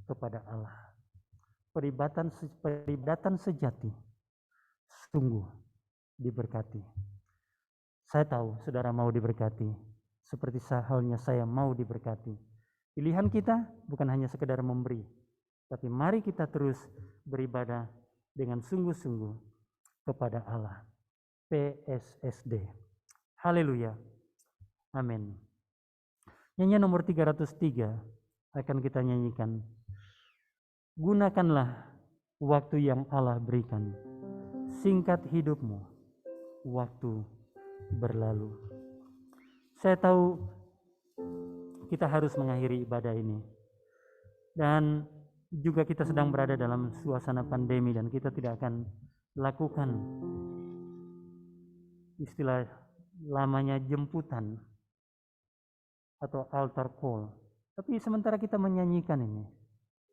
kepada Allah. Peribadatan sejati sungguh diberkati. Saya tahu saudara mau diberkati, seperti halnya saya mau diberkati. Pilihan kita bukan hanya sekedar memberi, tapi mari kita terus beribadah dengan sungguh-sungguh kepada Allah. PSSD. Haleluya. Amin. Nyanyian nomor 303 akan kita nyanyikan. Gunakanlah waktu yang Allah berikan. Singkat hidupmu, waktu berlalu. Saya tahu kita harus mengakhiri ibadah ini. Dan juga kita sedang berada dalam suasana pandemi dan kita tidak akan lakukan istilah lamanya jemputan atau altar call. Tapi sementara kita menyanyikan ini,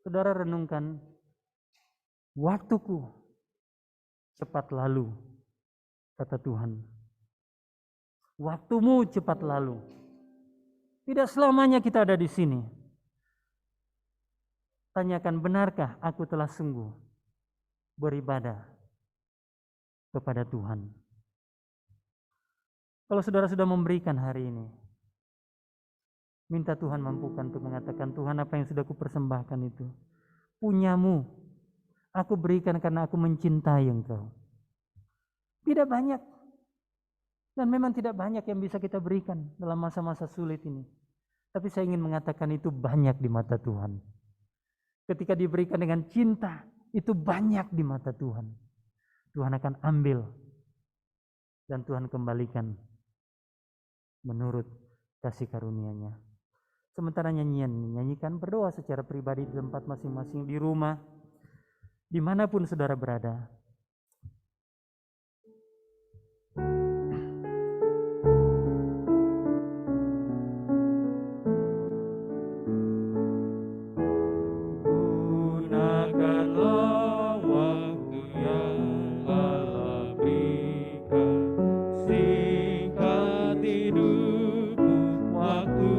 saudara renungkan, waktuku cepat lalu, kata Tuhan. Waktumu cepat lalu. Tidak selamanya kita ada di sini. tanyakan, benarkah aku telah sungguh beribadah kepada Tuhan? Kalau saudara sudah memberikan hari ini, minta Tuhan mampukan untuk mengatakan, Tuhan, apa yang sudah kupersembahkan itu punyamu, aku berikan karena aku mencintai Engkau. Tidak banyak, dan memang tidak banyak yang bisa kita berikan dalam masa-masa sulit ini. Tapi saya ingin mengatakan itu banyak di mata Tuhan. Ketika diberikan dengan cinta, itu banyak di mata Tuhan. Tuhan akan ambil dan Tuhan kembalikan menurut kasih karunia-Nya. Sementara nyanyikan, berdoa secara pribadi di tempat masing-masing, di rumah, dimanapun saudara berada. Gunakanlah waktu yang Allah berikan, singkat hidupmu, waktu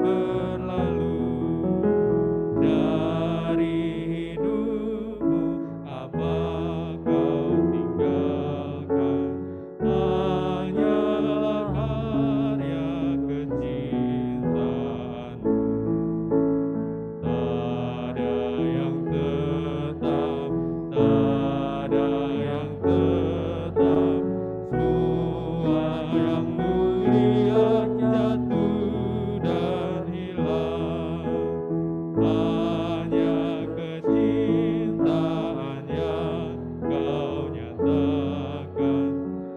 berlalu. Dari hidupmu, apa kau tinggalkan? Hanyalah karya kecintaanmu. Tak ada yang tetap, tak ada yang tetap. Semua yang mulia jatuh dan hilang. Hanya kecintaan yang kau nyatakan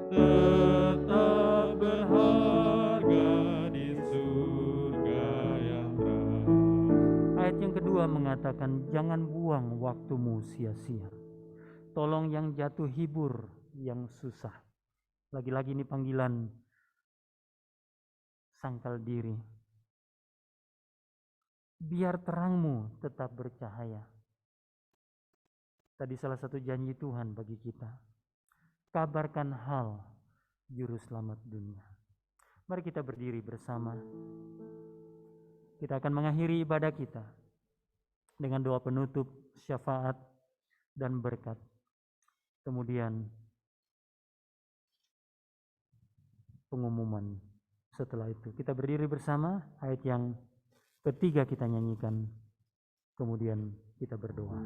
tetap berharga di surga yang terang. Ayat yang kedua mengatakan, jangan buang waktumu sia-sia. Tolong yang jatuh hibur yang susah. Lagi-lagi ini panggilan sangkal diri. Biar terangmu tetap bercahaya. Tadi salah satu janji Tuhan bagi kita. Kabarkan hal juru selamat dunia. Mari kita berdiri bersama. Kita akan mengakhiri ibadah kita dengan doa penutup, syafaat, dan berkat. Kemudian pengumuman setelah itu. Kita berdiri bersama, ayat yang ketiga kita nyanyikan. Kemudian kita berdoa.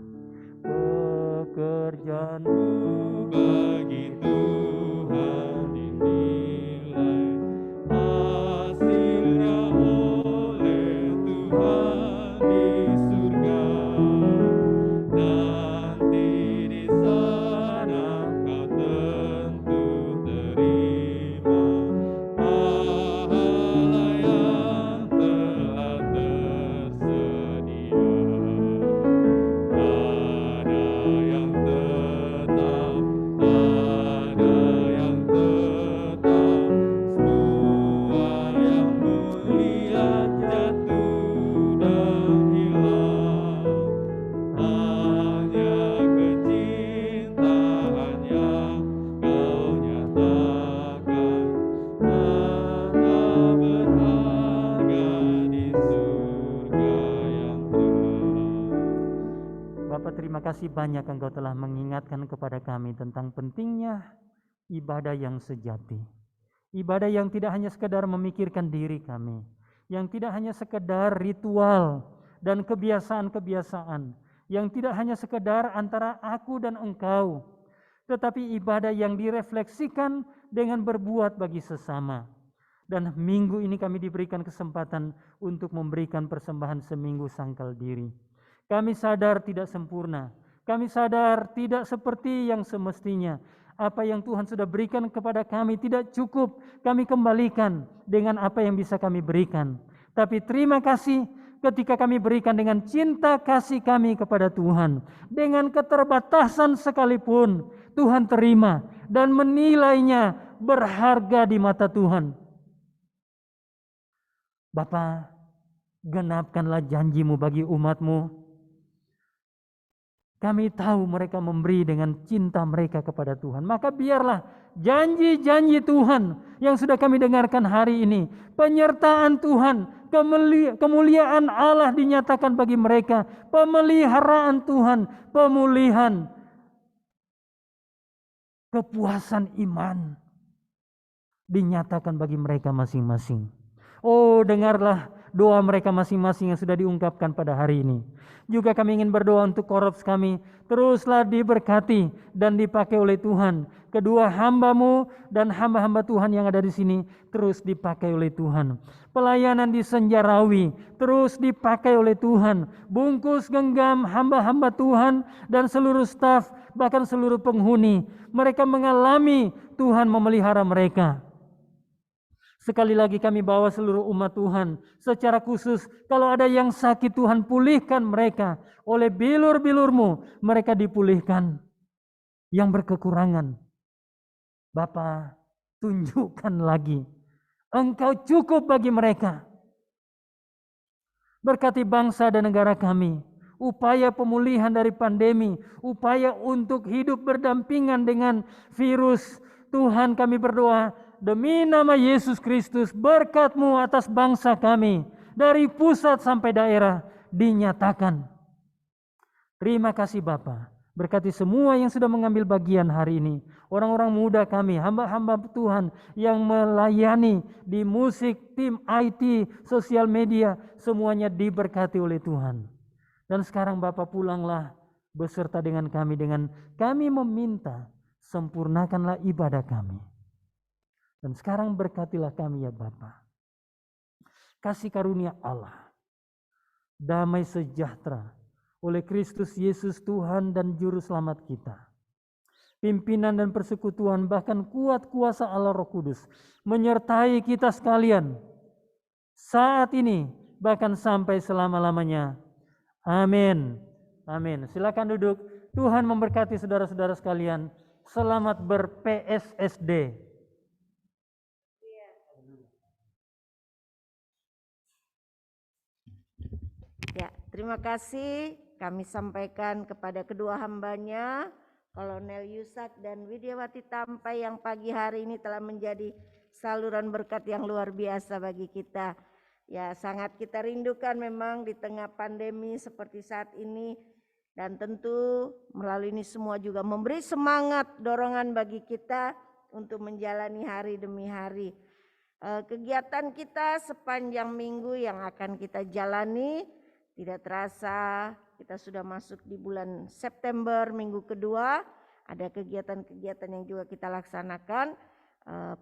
Pekerjaanmu Bagi Tuhan dinilai, hasilnya oleh Tuhan di surga. Nanti di sana kau tentu terima pahala yang telah tersedia. Ada yang tetap, ada yang tetap. Semua yang mulia jatuh dan hilang. Hanya kecintaan yang kau nyatakan tetap berharga di surga yang terang. Bapak, terima kasih banyak Engkau telah mengingatkan kepada kami tentang pentingnya ibadah yang sejati. Ibadah yang tidak hanya sekedar memikirkan diri kami, yang tidak hanya sekedar ritual dan kebiasaan-kebiasaan, yang tidak hanya sekedar antara aku dan Engkau, tetapi ibadah yang direfleksikan dengan berbuat bagi sesama. Dan minggu ini kami diberikan kesempatan untuk memberikan persembahan seminggu sangkal diri. Kami sadar tidak sempurna, kami sadar tidak seperti yang semestinya. Apa yang Tuhan sudah berikan kepada kami tidak cukup, kami kembalikan dengan apa yang bisa kami berikan. Tapi terima kasih ketika kami berikan dengan cinta kasih kami kepada Tuhan. Dengan keterbatasan sekalipun, Tuhan terima dan menilainya berharga di mata Tuhan. Bapa, genapkanlah janji-Mu bagi umat-Mu. Kami tahu mereka memberi dengan cinta mereka kepada Tuhan. Maka biarlah janji-janji Tuhan yang sudah kami dengarkan hari ini, penyertaan Tuhan, kemuliaan Allah dinyatakan bagi mereka, pemeliharaan Tuhan, pemulihan, kepuasan iman dinyatakan bagi mereka masing-masing. Oh, dengarlah doa mereka masing-masing yang sudah diungkapkan pada hari ini. Juga kami ingin berdoa untuk Korops kami, teruslah diberkati dan dipakai oleh Tuhan. Kedua hamba-Mu dan hamba-hamba Tuhan yang ada di sini terus dipakai oleh Tuhan. Pelayanan di Senjarawi terus dipakai oleh Tuhan. Bungkus genggam hamba-hamba Tuhan dan seluruh staf, bahkan seluruh penghuni, mereka mengalami Tuhan memelihara mereka. Sekali lagi kami bawa seluruh umat Tuhan. Secara khusus kalau ada yang sakit, Tuhan pulihkan mereka. Oleh bilur-bilur-Mu mereka dipulihkan. Yang berkekurangan, Bapa, tunjukkan lagi. Engkau cukup bagi mereka. Berkati bangsa dan negara kami. Upaya pemulihan dari pandemi. Upaya untuk hidup berdampingan dengan virus. Tuhan, kami berdoa demi nama Yesus Kristus, berkat-Mu atas bangsa kami, dari pusat sampai daerah, dinyatakan. Terima kasih Bapa. Berkati semua yang sudah mengambil bagian hari ini. Orang-orang muda kami, hamba-hamba Tuhan yang melayani di musik, tim IT, sosial media, semuanya diberkati oleh Tuhan. Dan sekarang Bapa, pulanglah beserta dengan kami meminta, sempurnakanlah ibadah kami. Dan sekarang berkatilah kami ya Bapa. Kasih karunia Allah, damai sejahtera oleh Kristus Yesus Tuhan dan Juru Selamat kita. Pimpinan dan persekutuan bahkan kuat kuasa Allah Roh Kudus menyertai kita sekalian saat ini bahkan sampai selama-lamanya. Amin. Amin. Silakan duduk. Tuhan memberkati saudara-saudara sekalian. Selamat ber-PSSD. Ya, terima kasih kami sampaikan kepada kedua hambanya, Kolonel Yusak dan Widiawati Tampai yang pagi hari ini telah menjadi saluran berkat yang luar biasa bagi kita. Ya, sangat kita rindukan memang di tengah pandemi seperti saat ini, dan tentu melalui ini semua juga memberi semangat, dorongan bagi kita untuk menjalani hari demi hari. Kegiatan kita sepanjang minggu yang akan kita jalani, tidak terasa kita sudah masuk di bulan September, minggu kedua. Ada kegiatan-kegiatan yang juga kita laksanakan.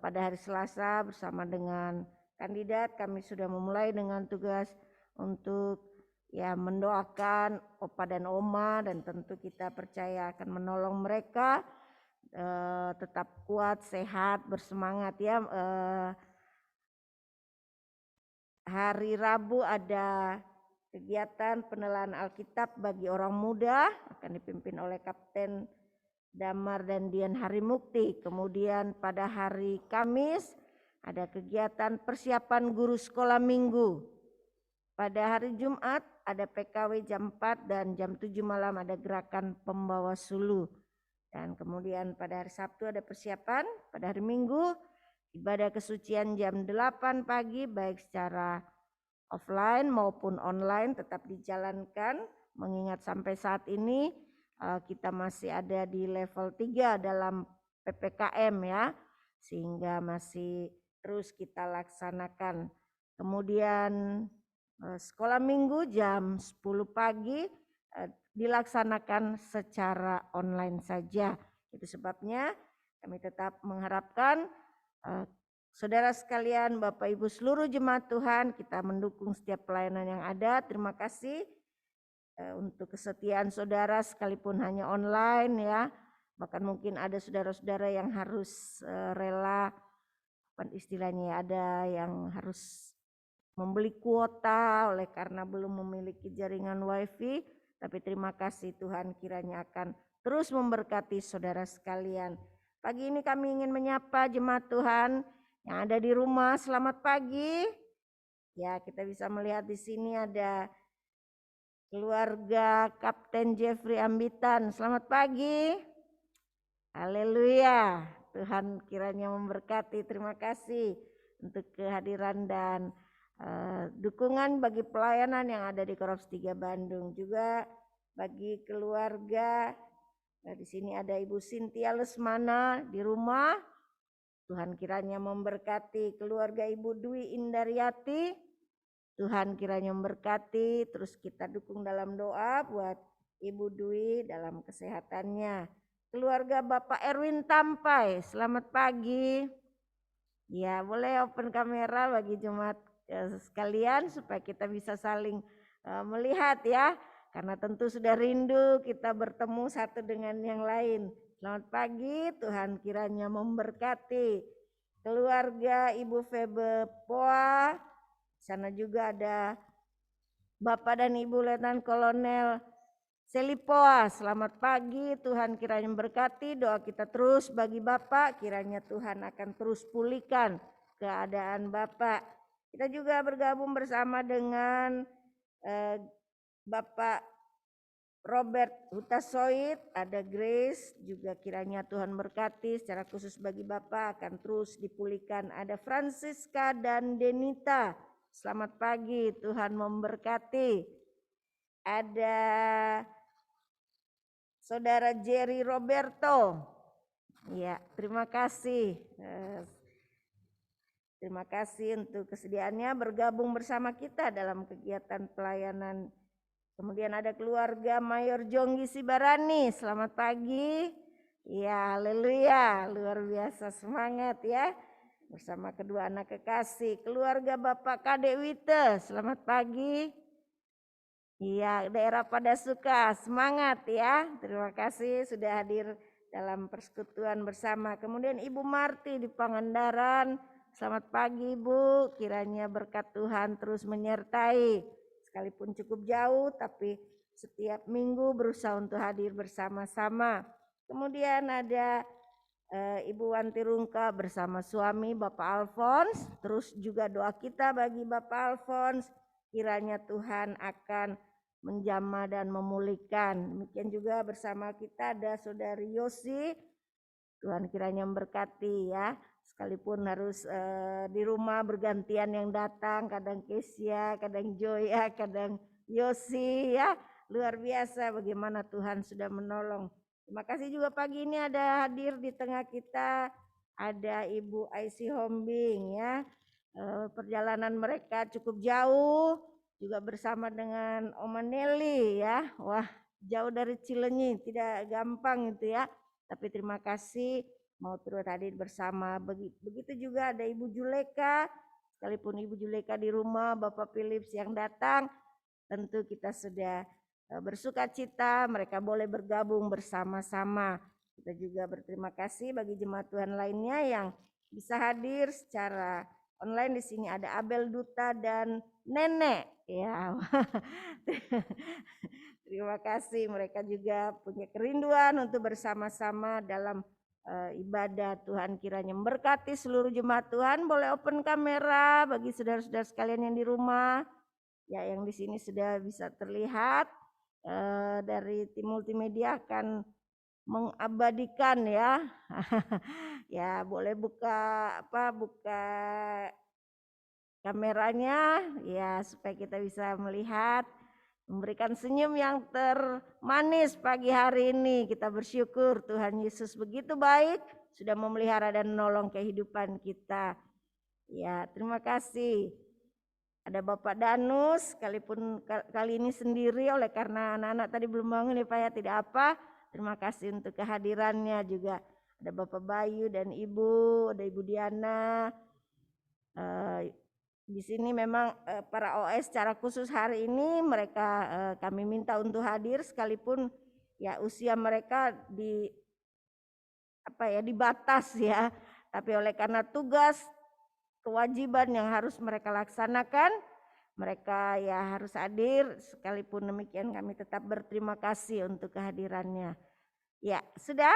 Pada hari Selasa bersama dengan kandidat kami sudah memulai dengan tugas untuk mendoakan opa dan oma, dan tentu kita percaya akan menolong mereka tetap kuat, sehat, bersemangat ya. Hari Rabu ada kegiatan penelaan Alkitab bagi orang muda, akan dipimpin oleh Kapten Damar dan Dian Harimukti. Kemudian pada hari Kamis ada kegiatan persiapan guru sekolah minggu. Pada hari Jumat ada PKW jam 4 dan jam 7 malam ada gerakan pembawa sulu. Dan kemudian pada hari Sabtu ada persiapan, pada hari Minggu ibadah kesucian jam 8 pagi baik secara offline maupun online tetap dijalankan, mengingat sampai saat ini kita masih ada di level 3 dalam PPKM ya, sehingga masih terus kita laksanakan. Kemudian sekolah minggu jam 10 pagi dilaksanakan secara online saja. Itu sebabnya kami tetap mengharapkan saudara sekalian, Bapak Ibu seluruh jemaat Tuhan, kita mendukung setiap pelayanan yang ada. Terima kasih untuk kesetiaan saudara sekalipun hanya online ya. Bahkan mungkin ada saudara-saudara yang harus rela, istilahnya ada yang harus membeli kuota oleh karena belum memiliki jaringan wifi. Tapi terima kasih, Tuhan kiranya akan terus memberkati saudara sekalian. Pagi ini kami ingin menyapa jemaat Tuhan yang ada di rumah. Selamat pagi. Ya, kita bisa melihat di sini ada keluarga Kapten Jeffrey Ambitan. Selamat pagi. Haleluya. Tuhan kiranya memberkati. Terima kasih untuk kehadiran dan dukungan bagi pelayanan yang ada di Korps 3 Bandung. Juga bagi keluarga, di sini ada Ibu Cynthia Lesmana di rumah. Tuhan kiranya memberkati keluarga Ibu Dwi Indaryati. Tuhan kiranya memberkati, terus kita dukung dalam doa buat Ibu Dwi dalam kesehatannya. Keluarga Bapak Erwin Tampai, selamat pagi. Ya, boleh open kamera bagi jemaat sekalian supaya kita bisa saling melihat ya. Karena tentu sudah rindu kita bertemu satu dengan yang lain. Selamat pagi, Tuhan kiranya memberkati. Keluarga Ibu Febe Poa, sana juga ada Bapak dan Ibu Letnan Kolonel Selipoa. Selamat pagi, Tuhan kiranya memberkati. Doa kita terus bagi Bapak, kiranya Tuhan akan terus pulihkan keadaan Bapak. Kita juga bergabung bersama dengan Bapak Robert Hutasoid, ada Grace, juga kiranya Tuhan berkati secara khusus bagi Bapak akan terus dipulihkan. Ada Francisca dan Denita. Selamat pagi, Tuhan memberkati. Ada Saudara Jerry Roberto. Ya, terima kasih. Terima kasih untuk kesediaannya bergabung bersama kita dalam kegiatan pelayanan. Kemudian ada keluarga Mayor Jonggi Sibarani. Selamat pagi. Ya, haleluya. Luar biasa semangat ya. Bersama kedua anak kekasih, keluarga Bapak Kadek Wite, selamat pagi. Iya, daerah Padasuka, semangat ya. Terima kasih sudah hadir dalam persekutuan bersama. Kemudian Ibu Marti di Pangandaran, selamat pagi Ibu. Kiranya berkat Tuhan terus menyertai. Sekalipun cukup jauh, tapi setiap minggu berusaha untuk hadir bersama-sama. Kemudian ada Ibu Wanti Rungka bersama suami Bapak Alphonse. Terus juga doa kita bagi Bapak Alphonse, kiranya Tuhan akan menjamah dan memulihkan. Demikian juga bersama kita ada Saudari Yosi. Tuhan kiranya memberkati ya. Sekalipun harus di rumah bergantian yang datang, kadang Kesia, kadang Joya, kadang Yosi ya. Luar biasa bagaimana Tuhan sudah menolong. Terima kasih juga pagi ini ada hadir di tengah kita ada Ibu Aisy Hombing ya. Perjalanan mereka cukup jauh juga bersama dengan Oma Nelly ya. Wah, jauh dari Cileunyi, tidak gampang itu ya. Tapi terima kasih mau turut hadir bersama. Begitu juga ada Ibu Juleka, sekalipun Ibu Juleka di rumah, Bapak Philips yang datang, tentu kita sudah bersuka cita, mereka boleh bergabung bersama-sama. Kita juga berterima kasih bagi jemaat Tuhan lainnya yang bisa hadir secara online. Di sini ada Abel Duta dan Nenek ya. Terima kasih, mereka juga punya kerinduan untuk bersama-sama dalam ibadah. Tuhan kiranya memberkati seluruh jemaat Tuhan. Boleh open kamera bagi saudara-saudara sekalian yang di rumah ya, yang di sini sudah bisa terlihat. Dari tim multimedia akan mengabadikan ya. Ya, boleh buka kameranya ya supaya kita bisa melihat, memberikan senyum yang termanis pagi hari ini. Kita bersyukur Tuhan Yesus begitu baik, sudah memelihara dan menolong kehidupan kita. Ya, terima kasih. Ada Bapak Danus, sekalipun kali ini sendiri oleh karena anak-anak tadi belum bangun ya Pak ya, tidak apa. Terima kasih untuk kehadirannya juga. Ada Bapak Bayu dan Ibu, ada Ibu Diana. Di sini memang para OS secara khusus hari ini mereka kami minta untuk hadir sekalipun ya usia mereka dibatas ya. Tapi oleh karena tugas kewajiban yang harus mereka laksanakan, mereka ya harus hadir. Sekalipun demikian kami tetap berterima kasih untuk kehadirannya. Ya, sudah?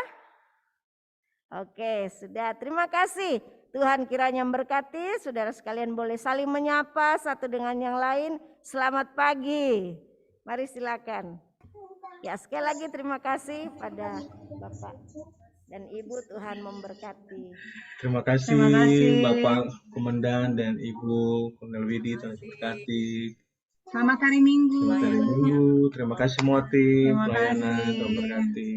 Oke, sudah. Terima kasih. Tuhan kiranya memberkati. Saudara sekalian boleh saling menyapa satu dengan yang lain. Selamat pagi. Mari silakan. Ya, sekali lagi terima kasih pada Bapak dan Ibu, Tuhan memberkati. Terima kasih, Bapak Komandan dan Ibu Kolonel Widi, Tuhan memberkati. Selamat hari Minggu. Selamat hari Minggu. Terima kasih semua tim pelayanan, Tuhan memberkati.